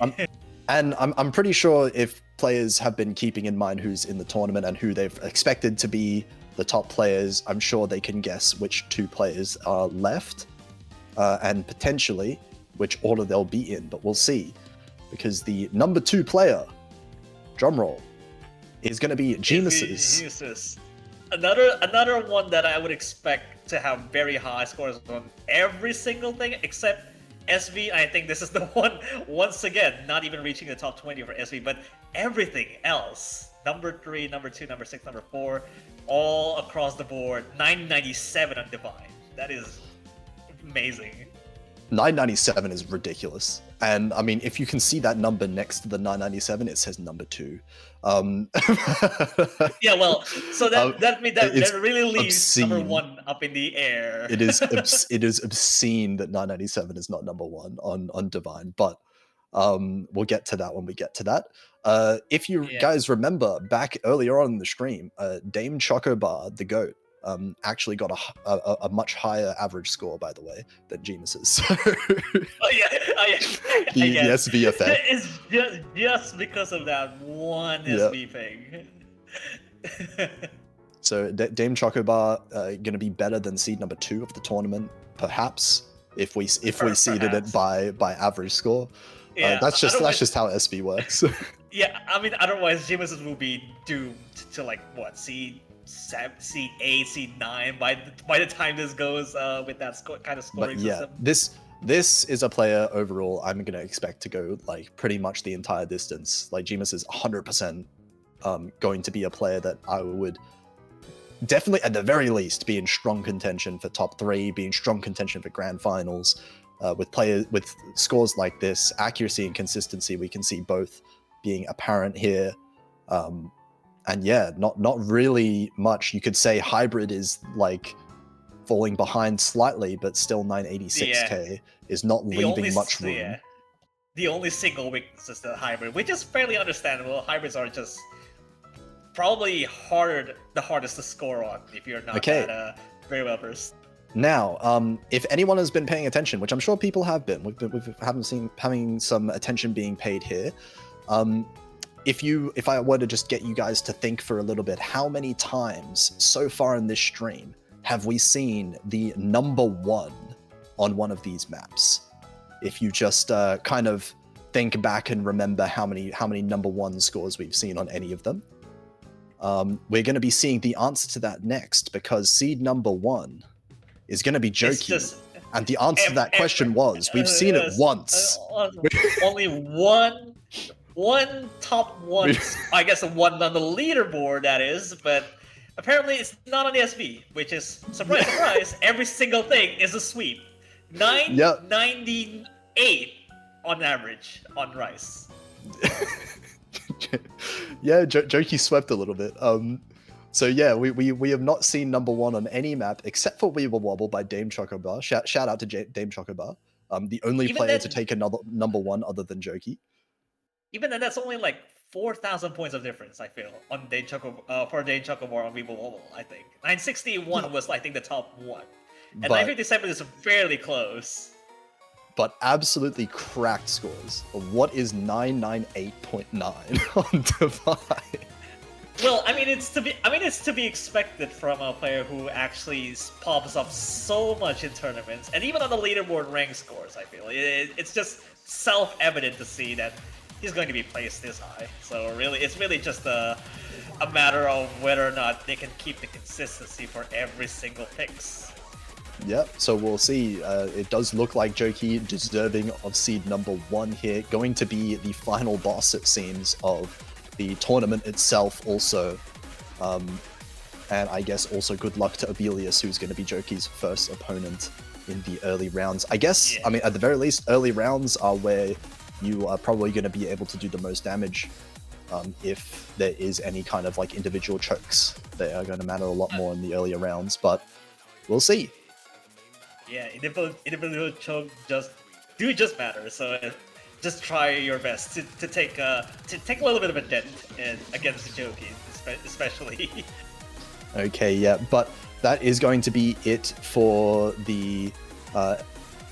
And I'm pretty sure if players have been keeping in mind who's in the tournament and who they've expected to be the top players, I'm sure they can guess which 2 players are left. And potentially which order they'll be in, but we'll see, because the number 2 player, drumroll, is going to be Genesis. Another one that I would expect to have very high scores on every single thing except SV. I think this is the one, once again, not even reaching the top 20 for SV, but everything else, number 3, number 2, number 6, number 4, all across the board, 997 on Divine. That is amazing. 997 is ridiculous. And I mean, if you can see that number next to the 997, it says number 2. Yeah, well, so that really leaves obscene. Number 1 up in the air. It is obscene that 997 is not number 1 on Divine, but we'll get to that when we get to that. If you guys remember back earlier on in the stream, Dame Chocobar, the GOAT, actually got a much higher average score, by the way, than Genesis. The SV effect. It's just because of that one SV thing. So Dame Chocobar going to be better than seed number 2 of the tournament, perhaps, if we seeded it by average score. Yeah, that's just how SV works. Yeah, I mean, otherwise Genesis will be doomed to like what, seed 8, seed 9 by the time this goes with that kind of scoring system. This is a player overall I'm going to expect to go like pretty much the entire distance. Like Gemus is 100% going to be a player that I would definitely at the very least be in strong contention for top 3, be in strong contention for grand finals. With players with scores like this, accuracy and consistency, we can see both being apparent here. And yeah, not really much. You could say hybrid is like falling behind slightly, but still 986k is not leaving much room. Yeah. The only single weakness is the hybrid, which is fairly understandable. Hybrids are just probably the hardest to score on if you're not that very well versed. Now, if anyone has been paying attention, which I'm sure people have been, we've having some attention being paid here. If I were to just get you guys to think for a little bit, how many times so far in this stream have we seen the number 1 on one of these maps? If you just kind of think back and remember how many number 1 scores we've seen on any of them. We're going to be seeing the answer to that next, because seed number 1 is going to be Joki. And the answer to that question was, we've seen it once. Only one top 1, I guess one on the leaderboard, that is, but apparently it's not on the SV, which is, surprise, surprise, every single thing is a sweep. 998 on average on Rice. Yeah, Joki swept a little bit. So yeah, we have not seen number 1 on any map except for We Will Wobble by Dame Chocobar. Shout out to Dame Chocobar, the only player to take another number 1 other than Joki. Even then, that's only like 4,000 points of difference, I feel, on Dame for Dame Chocobar on We Will Wobble. I think 961 was, I think, the top 1, and 957 is fairly close. But absolutely cracked scores. What is 998.9 on Divide? Well, I mean, it's to be expected from a player who actually pops up so much in tournaments, and even on the leaderboard rank scores. I feel it's just self-evident to see that he's going to be placed this high. So really, it's really just a matter of whether or not they can keep the consistency for every single picks. Yep, so we'll see. It does look like Joki deserving of seed number 1 here. Going to be the final boss, it seems, of the tournament itself also. And I guess also good luck to Abelius, who's going to be Joki's first opponent in the early rounds. I guess, I mean, at the very least, early rounds are where you are probably going to be able to do the most damage. If there is any kind of like individual chokes, they are going to matter a lot more in the earlier rounds, but we'll see. Yeah, individual choke just matter. So just try your best to take a little bit of a dent against the Joki, especially. Okay, yeah, but that is going to be it for the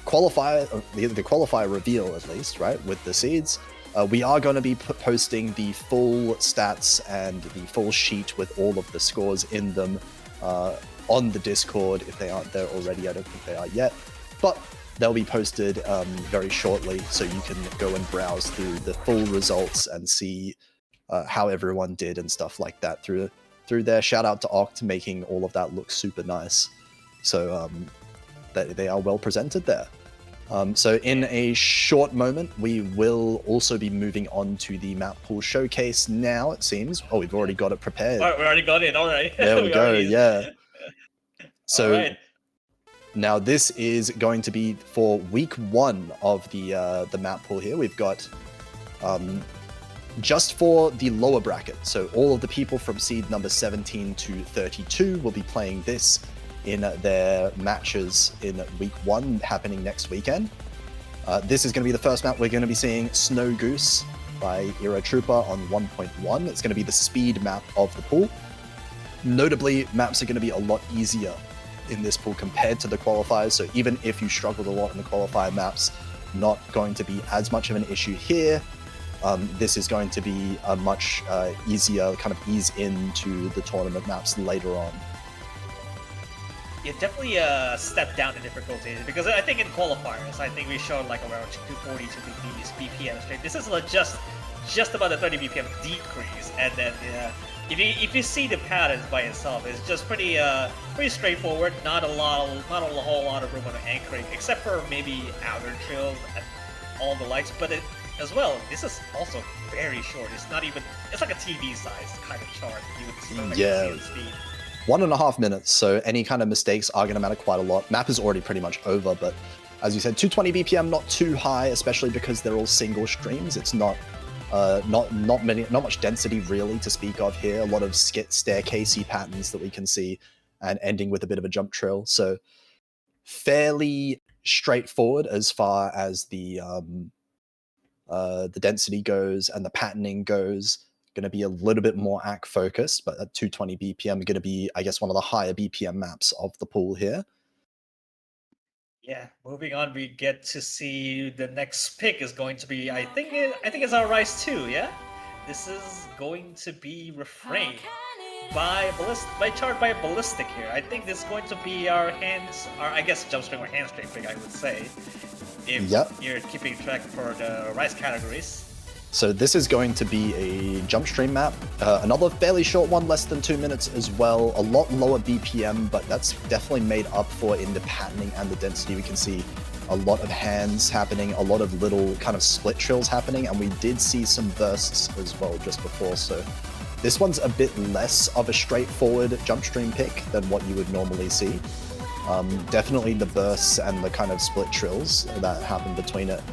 qualifier, the qualifier reveal, at least, right? With the seeds, we are going to be posting the full stats and the full sheet with all of the scores in them on the Discord if they aren't there already. I don't think they are yet, but they'll be posted very shortly, so you can go and browse through the full results and see how everyone did and stuff like that through there. Shout out to Oct making all of that look super nice. So they are well presented there. So in a short moment, we will also be moving on to the Mappool showcase now, it seems. Oh, we've already got it prepared. All right, we already got it, all right. There we go, yeah. So now this is going to be for week 1 of the Mappool here. We've got just for the lower bracket. So all of the people from seed number 17 to 32 will be playing this in their matches in week 1 happening next weekend. This is going to be the first map we're going to be seeing, Snow Goose by Era Trooper on 1.1. It's going to be the speed map of the pool. Notably, maps are going to be a lot easier in this pool compared to the qualifiers, so even if you struggled a lot in the qualifier maps, not going to be as much of an issue here. This is going to be a much easier kind of ease into the tournament maps later on. Yeah, definitely a step down in difficulty, because I think in qualifiers, I think we showed like around 240 to BPM straight. This is just about a 30 BPM decrease, and then if you see the patterns by itself, it's just pretty straightforward. Not a whole lot of room on anchoring, except for maybe outer trails and all the likes. But as well, this is also very short. It's not even. It's like a TV size kind of chart. You would see the speed. 1.5 minutes, so any kind of mistakes are going to matter quite a lot. Map is already pretty much over, but as you said, 220 BPM, not too high, especially because they're all single streams. It's not Not much density really to speak of here. A lot of staircasey patterns that we can see, and ending with a bit of a jump trail. So fairly straightforward as far as the density goes and the patterning goes. Going to be a little bit more AC focused, but at 220 BPM, going to be, I guess, one of the higher BPM maps of the pool here. Yeah, moving on, we get to see the next pick is going to be, I think it's our Rise 2, yeah? This is going to be Refrain by Ballistic here. I think this is going to be our I guess jump string or handstring pick, I would say, if you're keeping track for the Rise categories. So this is going to be a jump stream map, another fairly short one, less than 2 minutes as well, a lot lower BPM, but that's definitely made up for in the patterning and the density. We can see a lot of hands happening, a lot of little kind of split trills happening, and we did see some bursts as well just before, so this one's a bit less of a straightforward jump stream pick than what you would normally see. Definitely the bursts and the kind of split trills that happen between it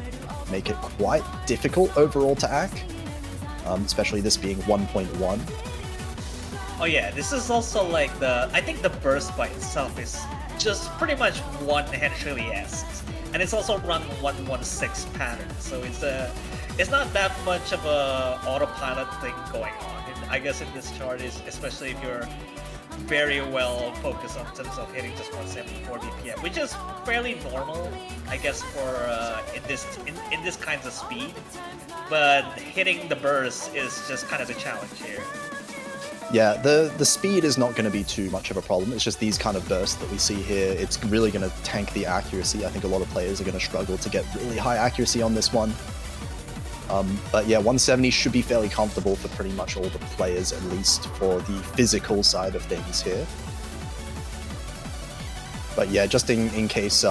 make it quite difficult overall to AC, especially this being 1.1. Oh yeah, this is also like I think the burst by itself is just pretty much one Henscheli-esque, and it's also run 116 pattern, so it's not that much of a autopilot thing going on. And I guess in this chart is especially if you're very well focused on terms of hitting just 174 BPM, which is fairly normal, I guess, for in this kinds of speed. But hitting the burst is just kind of the challenge here. Yeah, the speed is not going to be too much of a problem. It's just these kind of bursts that we see here. It's really going to tank the accuracy. I think a lot of players are going to struggle to get really high accuracy on this one. But yeah, 170 should be fairly comfortable for pretty much all the players, at least for the physical side of things here. But yeah, just in case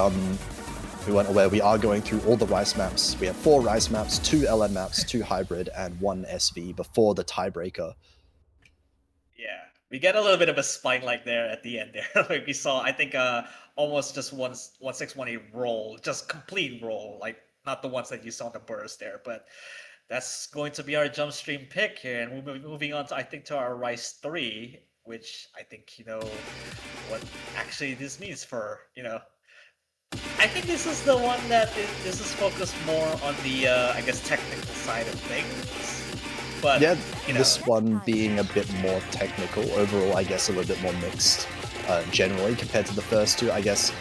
we weren't aware, we are going through all the Rice maps. We have 4 Rice maps, 2 LN maps, 2 Hybrid, and 1 SV before the tiebreaker. Yeah, we get a little bit of a spike like there at the end there. Like we saw, I think, almost just 1618 roll, just complete roll, like not the ones that you saw in the burst there, but that's going to be our jump stream pick here, and we're moving on to, I think, to our Rise 3, which I think, you know, what actually this means for, you know, I think this is the one that this is focused more on the, I guess, technical side of things. But, yeah, you know, this one being a bit more technical, overall, I guess a little bit more mixed. Generally, compared to the first two, I guess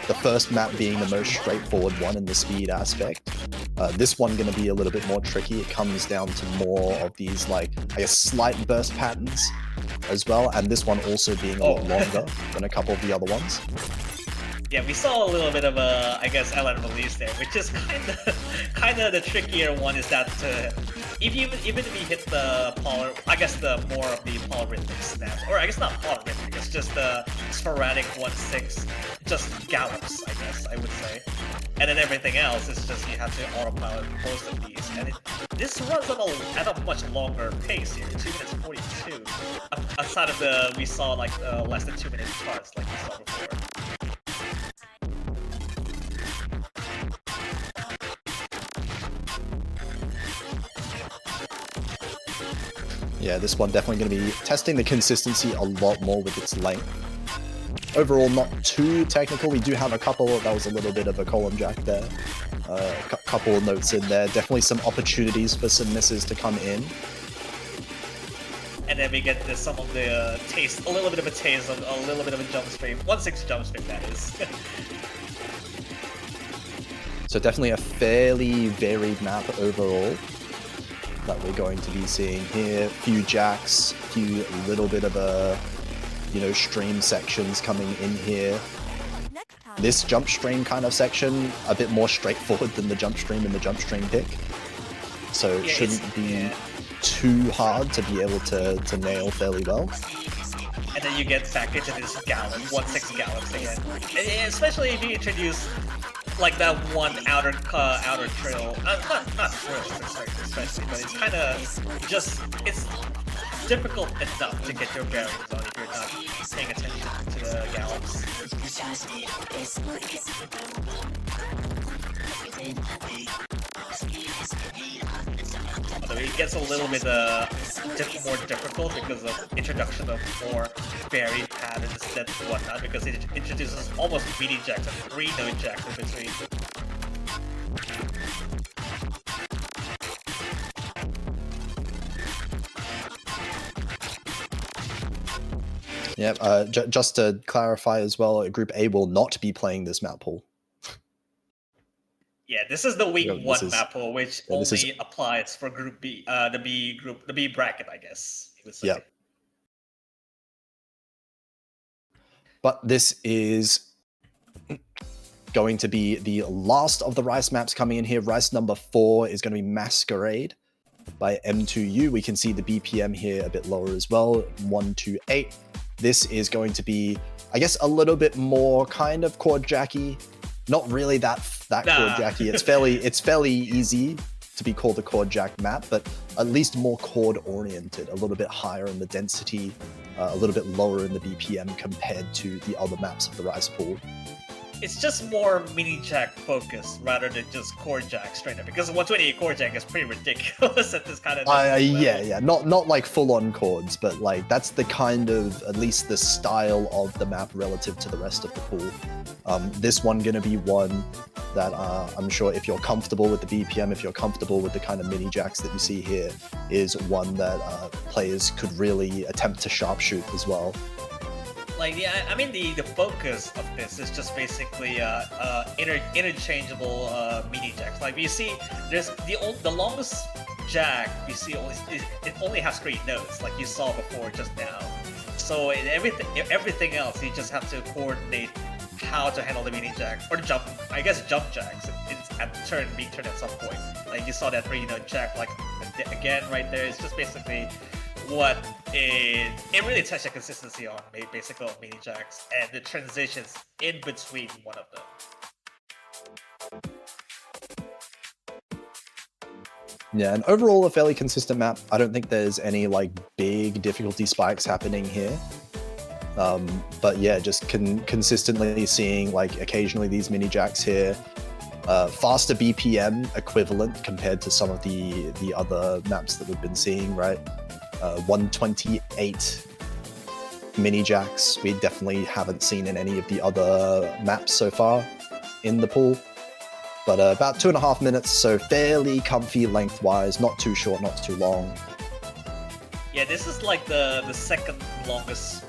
the first map being the most straightforward one in the speed aspect. This one going to be a little bit more tricky. It comes down to more of these, like, I guess, slight burst patterns as well, and this one also being a lot longer than a couple of the other ones. Yeah, we saw a little bit of a, I guess, LN release there, which is kind of the trickier one. Is that even if you hit the I guess the more of the polyrhythmic snaps, or I guess not polyrhythmic, it's just the sporadic 1/6, just gallops, I guess I would say, and then everything else is just you have to autopilot most of these, and this runs at a much longer pace here, 2 minutes 42, outside of we saw like less than 2 minute parts like we saw before. Yeah, this one definitely going to be testing the consistency a lot more with its length. Overall, not too technical. We do have a couple, that was a little bit of a column jack there. A couple of notes in there. Definitely some opportunities for some misses to come in. And then we get some of the taste, a little bit of a taste of a little bit of a jump stream. 1/6 jump stream, that is. So definitely a fairly varied map overall that we're going to be seeing here. Few jacks, few little bit of a, you know, stream sections coming in here. This jump stream kind of section, a bit more straightforward than the jump stream in the jump stream pick. So it shouldn't be too hard to be able to nail fairly well. And then you get back into this gallop, 1/6 gallops again. And especially if you introduce like that one outer trail, not trails especially, but it's kind of just, it's difficult enough to get your bearings on if you're not paying attention to the gallops. Although it gets a little bit more difficult because of introduction of more varied patterns and whatnot, because it introduces almost mini jacks and 3-note jacks in between. Yeah, just to clarify as well, Group A will not be playing this map pool. Yeah, this is the week 1 map pool, which only applies for Group B, the B bracket, I guess you would say. Yeah. But this is going to be the last of the Rice maps coming in here. Rice number 4 is going to be Masquerade by M2U. We can see the BPM here a bit lower as well, 128. This is going to be, I guess, a little bit more kind of chord jacky. Not really that chord jacky. It's fairly easy to be called a chord jack map, but at least more chord oriented, a little bit higher in the density, a little bit lower in the BPM compared to the other maps of the Rice pool. It's just more mini jack focused rather than just chord jack straight up, because 128 chord jack is pretty ridiculous at this kind of yeah, not like full on chords, but like that's the kind of, at least the style of the map relative to the rest of the pool. This one gonna be one that I'm sure if you're comfortable with the BPM, if you're comfortable with the kind of mini jacks that you see here, is one that players could really attempt to sharpshoot as well. Like, yeah, I mean, the focus of this is just basically interchangeable mini jacks. Like, you see, there's the longest jack you see it only has 3 notes, like you saw before just now. So in everything else, you just have to coordinate how to handle the mini jack or the jump. I guess jump jacks. It's being turned at some point. Like you saw that 3-note jack. Like again, right there. It's just basically what it really tests the consistency on basically on mini jacks and the transitions in between one of them. Yeah, and overall a fairly consistent map. I don't think there's any like big difficulty spikes happening here. But yeah, just consistently seeing like occasionally these mini jacks here. Faster BPM equivalent compared to some of the other maps that we've been seeing, right? 128 mini jacks. We definitely haven't seen in any of the other maps so far in the pool. But about 2.5 minutes, so fairly comfy lengthwise, not too short, not too long. Yeah, this is like the second longest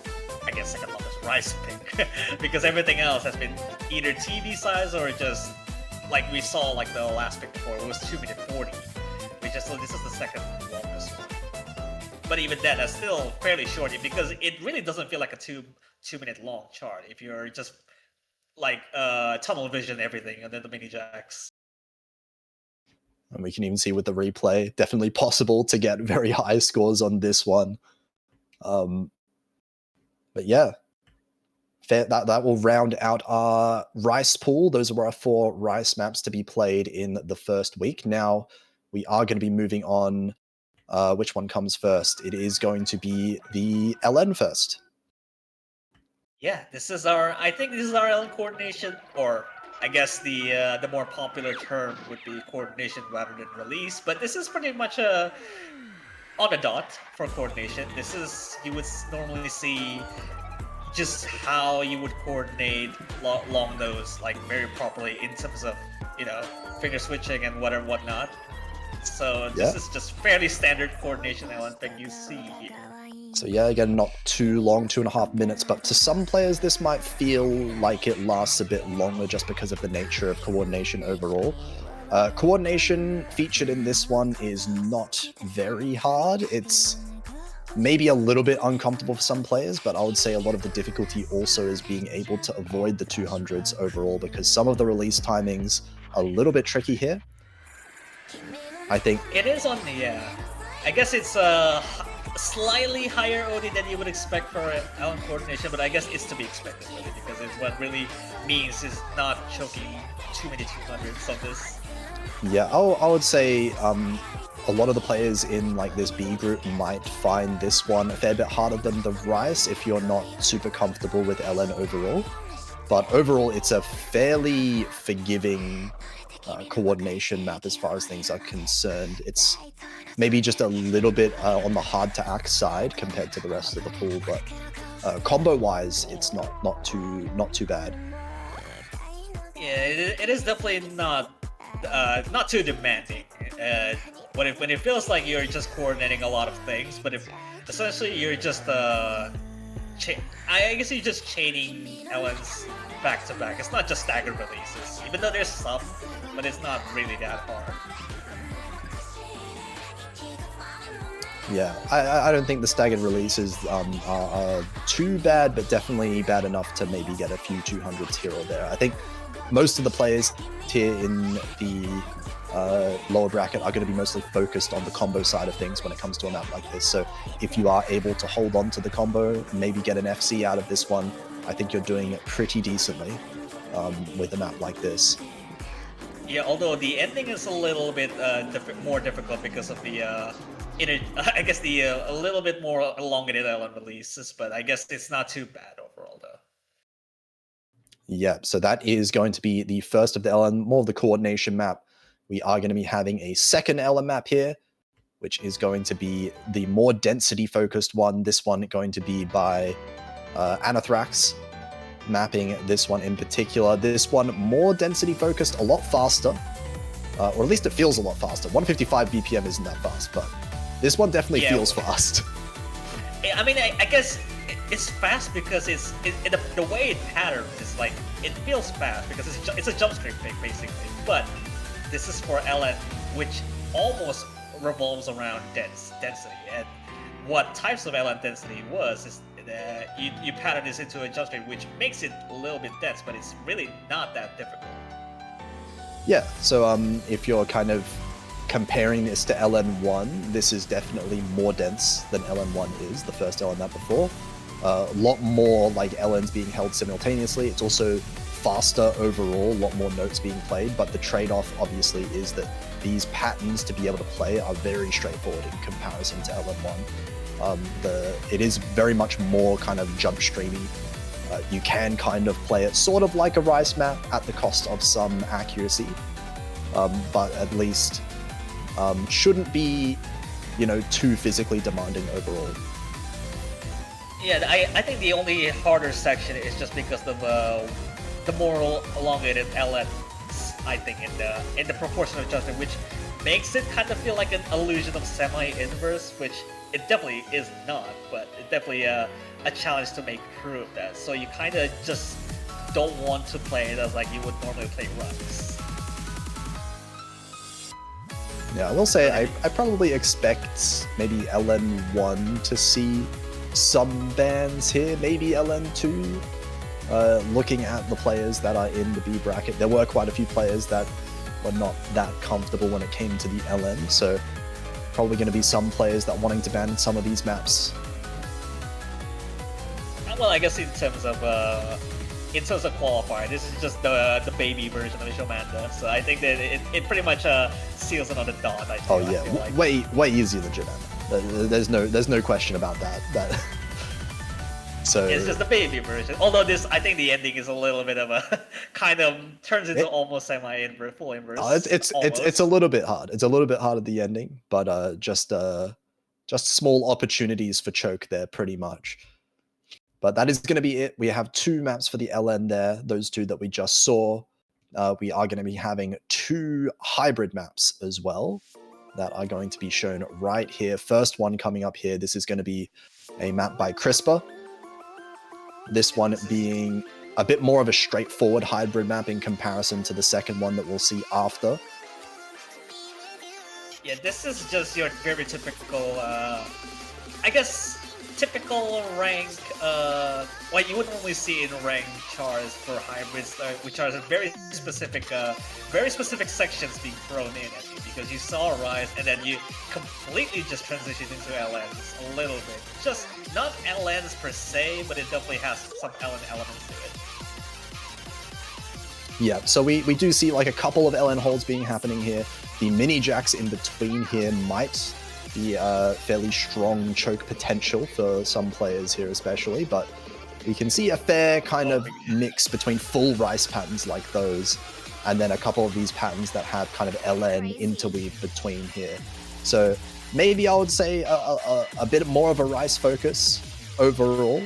Rice pick, because everything else has been either TV size or just like we saw like the last pick before, it was 2-minute 40. So this is the second longest one. But even then, that's still fairly short because it really doesn't feel like a 2-minute long chart if you're just like tunnel vision everything and then the mini jacks. And we can even see with the replay, definitely possible to get very high scores on this one. But yeah, that will round out our Rice pool. Those were our 4 Rice maps to be played in the first week. Now we are going to be moving on. Which one comes first? It is going to be the LN first. Yeah, I think this is our LN coordination, or I guess the more popular term would be coordination rather than release, but this is pretty much on the dot for coordination. This is, you would normally see just how you would coordinate long nose like very properly in terms of, you know, finger switching and whatnot. So this is just fairly standard coordination LN thing you see here. So yeah, again, not too long, 2.5 minutes, but to some players this might feel like it lasts a bit longer just because of the nature of coordination overall. Coordination featured in this one is not very hard. It's maybe a little bit uncomfortable for some players, but I would say a lot of the difficulty also is being able to avoid the 200s overall, because some of the release timings are a little bit tricky here. I think it is on the I guess it's slightly higher OD than you would expect for LN coordination, but I guess it's to be expected really, because it's what really means is not choking too many 200s on this. Yeah, I would say a lot of the players in like this B group might find this one a fair bit harder than the Rice if you're not super comfortable with LN overall. But overall, it's a fairly forgiving coordination map as far as things are concerned. It's maybe just a little bit on the hard to act side compared to the rest of the pool, but combo wise, it's not too bad. Yeah, it is definitely not too demanding. When it feels like you're just coordinating a lot of things, but if essentially you're just I guess you're just chaining LNs back to back. It's not just staggered releases, even though there's some, but it's not really that hard. Yeah, I don't think the staggered releases are too bad, but definitely bad enough to maybe get a few 200s here or there. I think most of the players here in the lower bracket are going to be mostly focused on the combo side of things when it comes to a map like this. So if you are able to hold on to the combo, maybe get an FC out of this one, I think you're doing it pretty decently with a map like this. Yeah, although the ending is a little bit more difficult because of the I guess the a little bit more elongated LN releases, but I guess it's not too bad overall though. Yeah, so that is going to be the first of the LN, more of the coordination map. We are going to be having a second LN map here, which is going to be the more density-focused one. This one going to be by Anathrax, mapping this one in particular. This one more density-focused, a lot faster, or at least it feels a lot faster. 155 BPM isn't that fast, but this one definitely feels fast. I mean, I guess it's fast because the way it patterns is like, it feels fast because it's a jump streak thing basically, but this is for LN, which almost revolves around density, and what types of LN density is you pattern this into a jump streak, which makes it a little bit dense, but it's really not that difficult. Yeah, so if you're kind of comparing this to LN1, this is definitely more dense than LN1 is, the first LN map before. A lot more like LNs being held simultaneously. It's also faster overall, a lot more notes being played, but the trade-off obviously is that these patterns to be able to play are very straightforward in comparison to LN1. It is very much more kind of jump streamy. You can kind of play it sort of like a Rice map at the cost of some accuracy, but at least shouldn't be, too physically demanding overall. Yeah, I think the only harder section is just because of the more elongated LNs, I think, in the proportion of adjustment, which makes it kind of feel like an illusion of semi-inverse, which it definitely is not, but it's definitely a challenge to make prove that. So you kind of just don't want to play it as like you would normally play Rice. Yeah, I will say I probably expect maybe LN1 to see some bans here, maybe LN2. Looking at the players that are in the B bracket, there were quite a few players that were not that comfortable when it came to the LN, so probably going to be some players that wanting to ban some of these maps. Well, I guess in terms of Qualifier, this is just the baby version of Shomanda, so I think that it pretty much seals it on the dot. Oh yeah, like. way easier than Jimanda. There's no question about that. So it's just the baby version. Although this, I think the ending is a little bit of a kind of turns into almost semi-inverse, full inverse. It's a little bit hard. It's a little bit hard at the ending, but just small opportunities for choke there, pretty much. But that is going to be it. We have 2 maps for the LN there. Those 2 that we just saw. We are going to be having 2 hybrid maps as well that are going to be shown right here. First one coming up here. This is going to be a map by CRISPR. This one being a bit more of a straightforward hybrid map in comparison to the second one that we'll see after. Yeah, this is just your very typical, I guess, typical rank, what you would normally see in rank chars for hybrids, which are very specific sections being thrown in at you, because you saw Rise and then you completely just transitioned into LNs a little bit. Just not LNs per se, but it definitely has some LN elements to it. Yeah, so we do see like a couple of LN holds being happening here. The mini jacks in between here might be fairly strong choke potential for some players here especially, but we can see a fair kind of mix between full Rice patterns like those and then a couple of these patterns that have kind of LN interweave between here. So maybe I would say a bit more of a rice focus overall,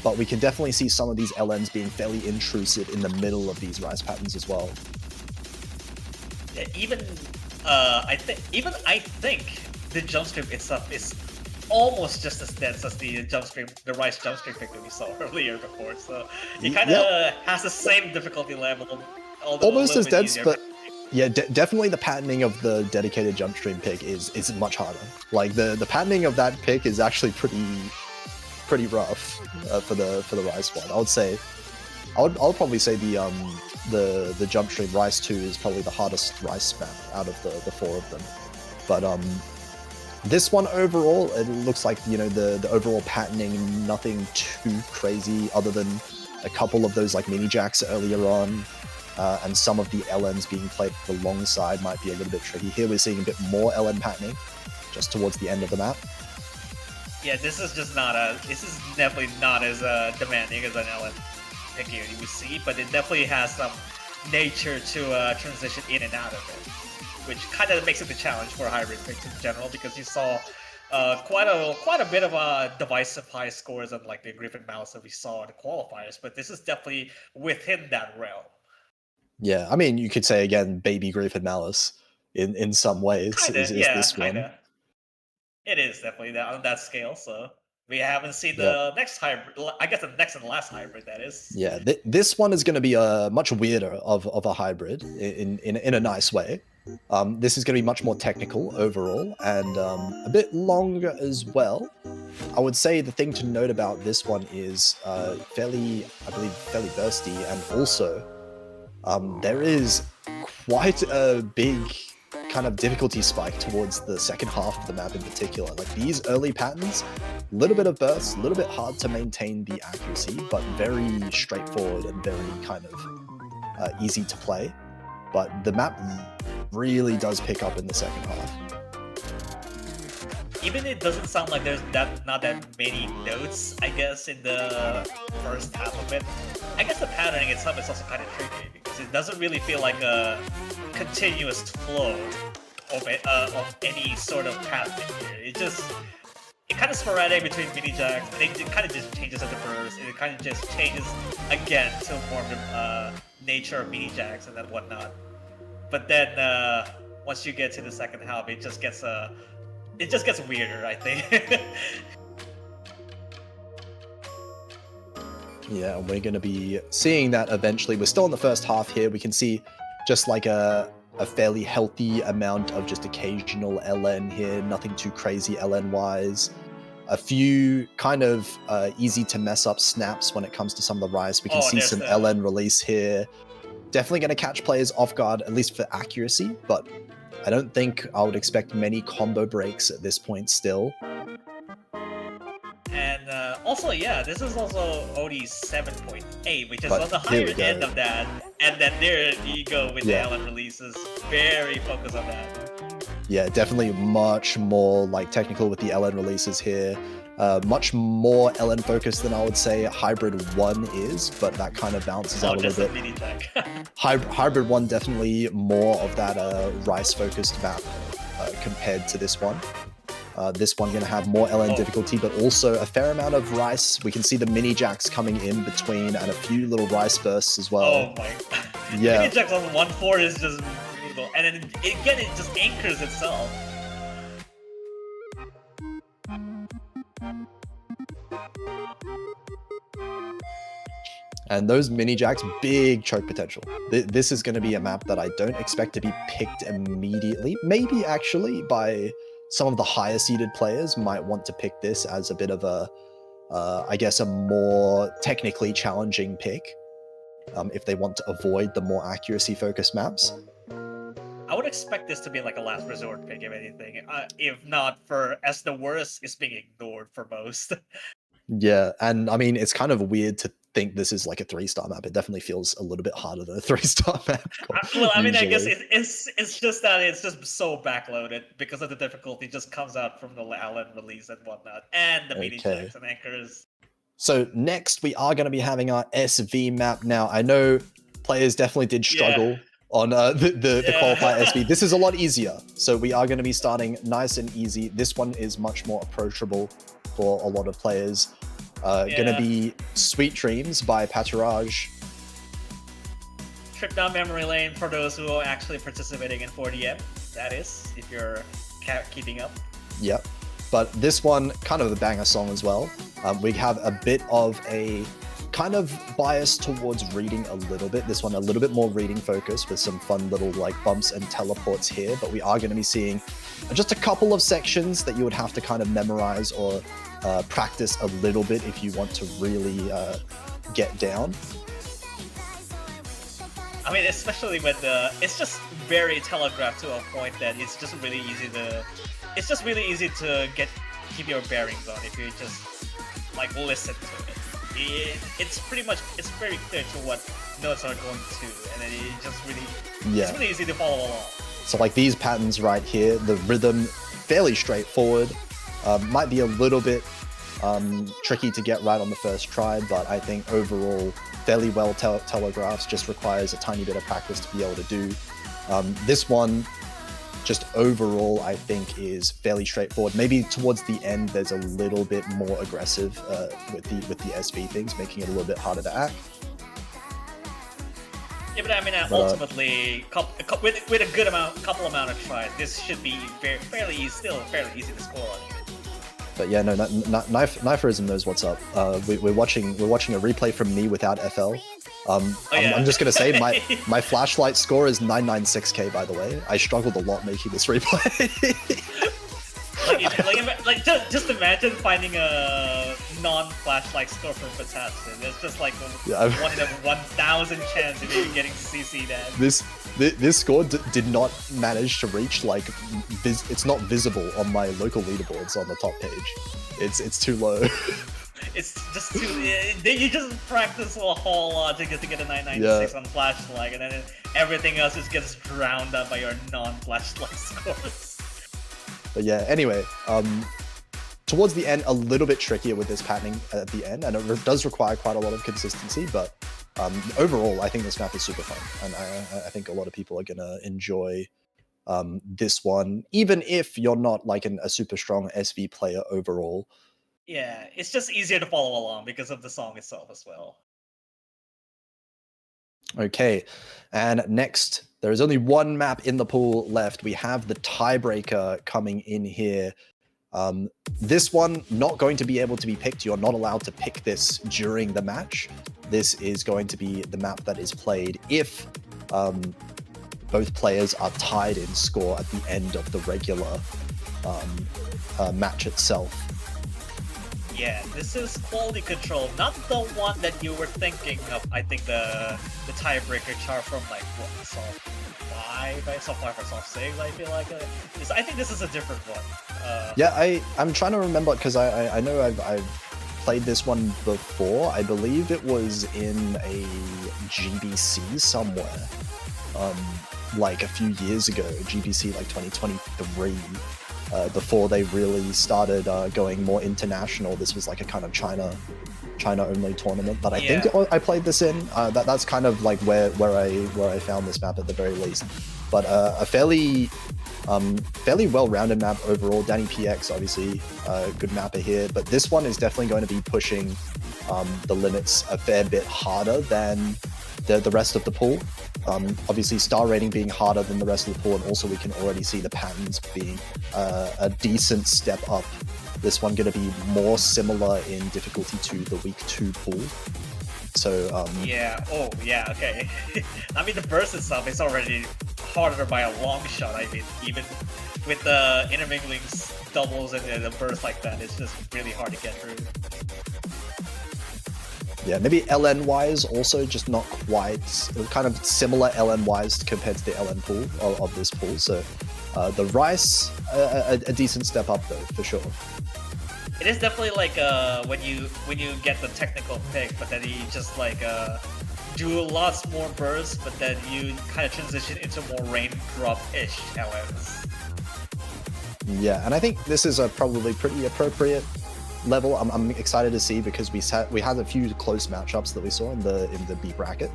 but we can definitely see some of these LNs being fairly intrusive in the middle of these rice patterns as well. Yeah, I think the jump stream itself is almost just as dense as the rice jump stream pick that we saw earlier before. So it kind of has the same difficulty level, almost as dense, but yeah, definitely the patterning of the dedicated jump stream pick is much harder. Like the patterning of that pick is actually pretty rough for the rice one. I would say, I'll probably say the jump stream rice 2 is probably the hardest rice map out of the 4 of them. But this one overall, it looks like, you know, the overall patterning, nothing too crazy other than a couple of those like mini jacks earlier on, and some of the LNs being played alongside might be a little bit tricky. Here we're seeing a bit more LN patterning just towards the end of the map. Yeah, this is definitely not as demanding as an LN pick you would see, but it definitely has some nature to transition in and out of it, which kind of makes it the challenge for hybrid picks in general, because you saw quite a bit of divisive high scores on like the Griffin Malice that we saw in the qualifiers, but this is definitely within that realm. Yeah, I mean, you could say again, baby Griffin Malice in some ways is this one. Kinda. It is definitely on that scale, so we haven't seen the next hybrid. I guess the next and last hybrid, that is. Yeah, this one is going to be a much weirder of a hybrid in a nice way. This is going to be much more technical overall and a bit longer as well. I would say the thing to note about this one is fairly bursty, and also there is quite a big kind of difficulty spike towards the second half of the map in particular. Like these early patterns, a little bit of burst, a little bit hard to maintain the accuracy, but very straightforward and very kind of easy to play. But the map really does pick up in the second half. Even it doesn't sound like there's not that many notes, I guess, in the first half of it. I guess the patterning itself is also kind of tricky, because it doesn't really feel like a continuous flow of any sort of patterning here. It kind of sporadic between mini jacks, and it kind of just changes at the burst, and it kind of just changes again to more of the nature of mini jacks and then whatnot. But then once you get to the second half, it just gets weirder, I think. Yeah, and we're going to be seeing that eventually. We're still in the first half here. We can see just like a fairly healthy amount of just occasional LN here, nothing too crazy LN-wise. A few kind of easy to mess up snaps when it comes to some of the rice. We can see some LN release here. Definitely going to catch players off guard, at least for accuracy, but I don't think I would expect many combo breaks at this point still. And also, yeah, this is also OD 7.8, which is on the higher end of that. And then there you go with the LN releases. Very focused on that. Yeah, definitely much more like technical with the LN releases here. Much more LN focused than I would say Hybrid 1 is, but that kind of bounces out a little bit. Hybrid 1 definitely more of that rice focused map compared to this one. This one going to have more LN difficulty, but also a fair amount of rice. We can see the mini jacks coming in between and a few little rice bursts as well. Oh my god. Yeah. Mini jacks on 1-4 is just brutal. And then again, it just anchors itself. And those mini jacks, big choke potential. This is going to be a map that I don't expect to be picked immediately. Maybe actually by some of the higher seeded players might want to pick this as a bit of a, I guess, a more technically challenging pick if they want to avoid the more accuracy focused maps. I would expect this to be like a last resort pick, if anything. If not for, as the worst is being ignored for most. Yeah, and I mean, it's kind of weird to think this is like a 3-star map. It definitely feels a little bit harder than a 3-star map. Well, I mean, I guess it's just that it's just so backloaded because of the difficulty just comes out from the LN release and whatnot, and the mini jacks and anchors. So next we are going to be having our SV map. Now, I know players definitely did struggle on the Qualifier SV. This is a lot easier. So we are going to be starting nice and easy. This one is much more approachable for a lot of players. Going to be Sweet Dreams by Paturage. Trip down memory lane for those who are actually participating in 4DM. That is, if you're keeping up. Yep. But this one, kind of a banger song as well. We have a bit of a kind of bias towards reading a little bit. This one a little bit more reading focused with some fun little like bumps and teleports here. But we are going to be seeing just a couple of sections that you would have to kind of memorize or practice a little bit if you want to really get down. I mean, especially with it's just very telegraphed to a point that it's just really easy to keep your bearings on if you just like listen to it. It's very clear to what notes are going to, and then it's really easy to follow along. So like these patterns right here, the rhythm fairly straightforward. Might be a little bit tricky to get right on the first try, but I think overall fairly well telegraphs, just requires a tiny bit of practice to be able to do. This one, just overall, I think is fairly straightforward. Maybe towards the end, there's a little bit more aggressive with the SV things, making it a little bit harder to act. Yeah, but I mean, ultimately, with a good couple amount of tries, this should be fairly easy to score on. But yeah, no, Kniferism knows what's up. We're watching a replay from me without FL. I'm just gonna say my flashlight score is 996k. By the way, I struggled a lot making this replay. just imagine finding a non-flashlight score from Potassium. It's just like one in a 1,000 chance of you getting CC'd at. This score did not manage to reach it's not visible on my local leaderboards on the top page. It's too low. It's just too. You just practice a whole lot to get a 996 on flashlight, and then everything else just gets drowned out by your non-flashlight scores. But yeah, anyway, towards the end, a little bit trickier with this patterning at the end, and it does require quite a lot of consistency, but overall, I think this map is super fun, and I think a lot of people are going to enjoy this one, even if you're not like a super strong SV player overall. Yeah, it's just easier to follow along because of the song itself as well. Okay, and next, there is only one map in the pool left. We have the tiebreaker coming in here. This one, not going to be able to be picked. You're not allowed to pick this during the match. This is going to be the map that is played if both players are tied in score at the end of the regular match itself. Yeah, this is quality control, not the one that you were thinking of. I think the tiebreaker chart from like what, Soft 5, Soft 5 or Soft 6. I feel like I think this is a different one. Yeah, I'm trying to remember because I know I've played this one before. I believe it was in a GBC somewhere, like a few years ago, GBC like 2023. Before they really started going more international. This was like a kind of China only tournament that I think I played this in. That's kind of like where I found this map at the very least. But a fairly well-rounded map overall. Danny PX obviously good mapper here, but this one is definitely going to be pushing the limits a fair bit harder than the rest of the pool. Obviously star rating being harder than the rest of the pool, and also we can already see the patterns being a decent step up. This one going to be more similar in difficulty to the week 2 pool. So okay. I mean, the burst itself is already harder by a long shot. I mean, even with the intermingling doubles and the burst like that, it's just really hard to get through. Yeah, maybe LN-wise also just not quite, kind of similar LN-wise compared to the LN pool of this pool. So the Rice, a decent step up though, for sure. It is definitely like when you get the technical pick, but then you just like do lots more bursts, but then you kind of transition into more raindrop-ish LNs. Yeah, and I think this is a probably pretty appropriate level. I'm excited to see because we had a few close matchups that we saw in the B bracket.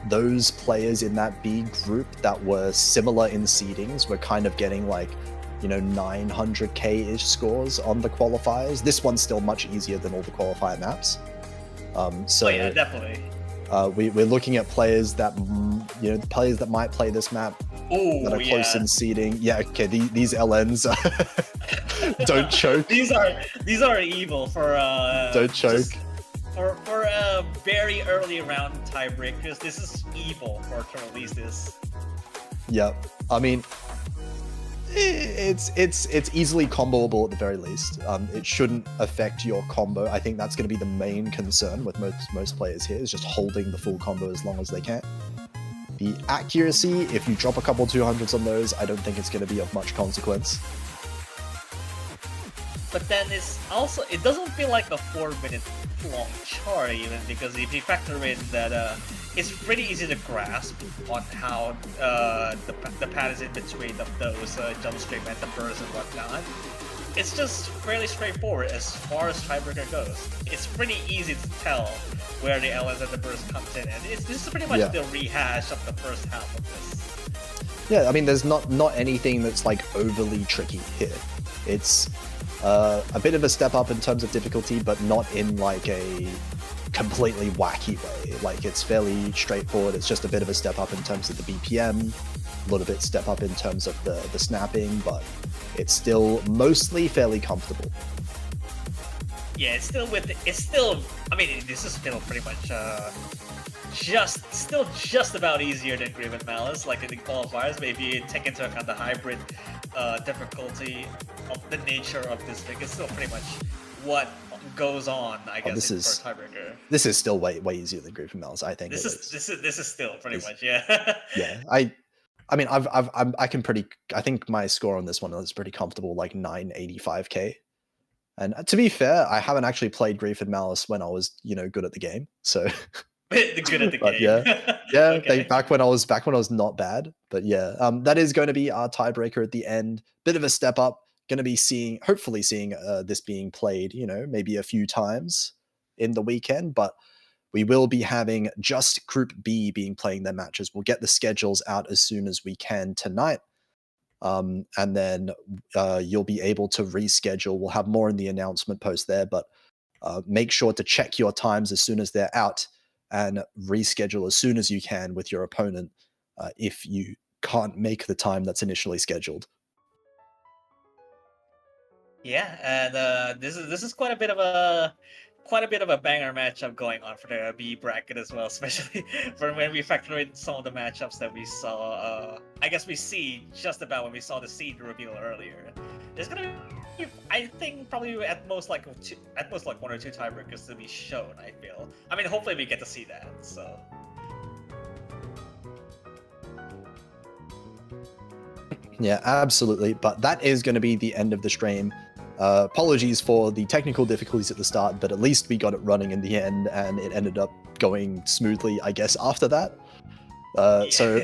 Those players in that B group that were similar in seedings were kind of getting like, 900k-ish scores on the qualifiers. This one's still much easier than all the qualifier maps. So yeah, definitely. We're looking at players that, players that might play this map that are close in seeding. Yeah, okay, these LNs don't choke. These are evil for don't choke. For a very early round tiebreakers, this is evil to release this. Yep. I mean, it's easily comboable at the very least. It shouldn't affect your combo. I think that's going to be the main concern with most players here, is just holding the full combo as long as they can. The accuracy, if you drop a couple 200s on those, I don't think it's going to be of much consequence. But then it doesn't feel like a 4-minute long chart even, because if you factor in that it's pretty easy to grasp on how the patterns in between of those jump stream and the burst and whatnot. It's just fairly straightforward as far as tiebreaker goes. It's pretty easy to tell where the LS and the burst comes in, and this is pretty much the rehash of the first half of this. Yeah, I mean, there's not anything that's like overly tricky here. It's a bit of a step up in terms of difficulty, but not in like a completely wacky way. Like, it's fairly straightforward. It's just a bit of a step up in terms of the BPM, a little bit step up in terms of the snapping, but it's still mostly fairly comfortable. Yeah, it's still, I mean, this is still pretty much just about easier than Grave and Malice, like in the qualifiers, but if you take into account the hybrid difficulty of the nature of this thing, it's still pretty much what goes on, I guess, for tiebreaker. This is still way easier than Grave and Malice, I think. This is still pretty much, yeah. Yeah, I mean, I think my score on this one is pretty comfortable, like 985k. And to be fair, I haven't actually played Grief and Malice when I was, good at the game. So good at the game. Yeah, okay. back when I was not bad. But yeah, that is going to be our tiebreaker at the end. Bit of a step up. Going to be hopefully seeing this being played, maybe a few times in the weekend. But we will be having just Group B being playing their matches. We'll get the schedules out as soon as we can tonight. And then you'll be able to reschedule. We'll have more in the announcement post there, but make sure to check your times as soon as they're out and reschedule as soon as you can with your opponent if you can't make the time that's initially scheduled. Yeah, and this is quite a bit of a banger matchup going on for the B bracket as well, especially for when we factor in some of the matchups that we saw. I guess we see just about when we saw the seed reveal earlier. There's gonna be, I think, probably at most like 1 or 2 tiebreakers to be shown. I feel. I mean, hopefully we get to see that. So. Yeah, absolutely. But that is going to be the end of the stream. Apologies for the technical difficulties at the start, but at least we got it running in the end, and it ended up going smoothly, I guess, after that. So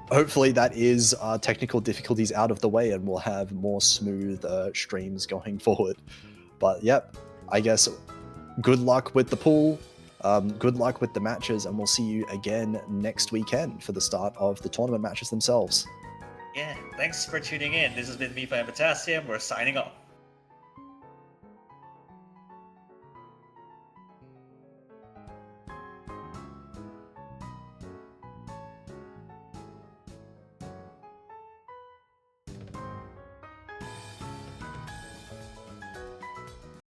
hopefully that is our technical difficulties out of the way, and we'll have more smooth streams going forward. But yep, I guess good luck with the pool, good luck with the matches, and we'll see you again next weekend for the start of the tournament matches themselves. Yeah, thanks for tuning in. This has been Mipha and Potassium. We're signing off.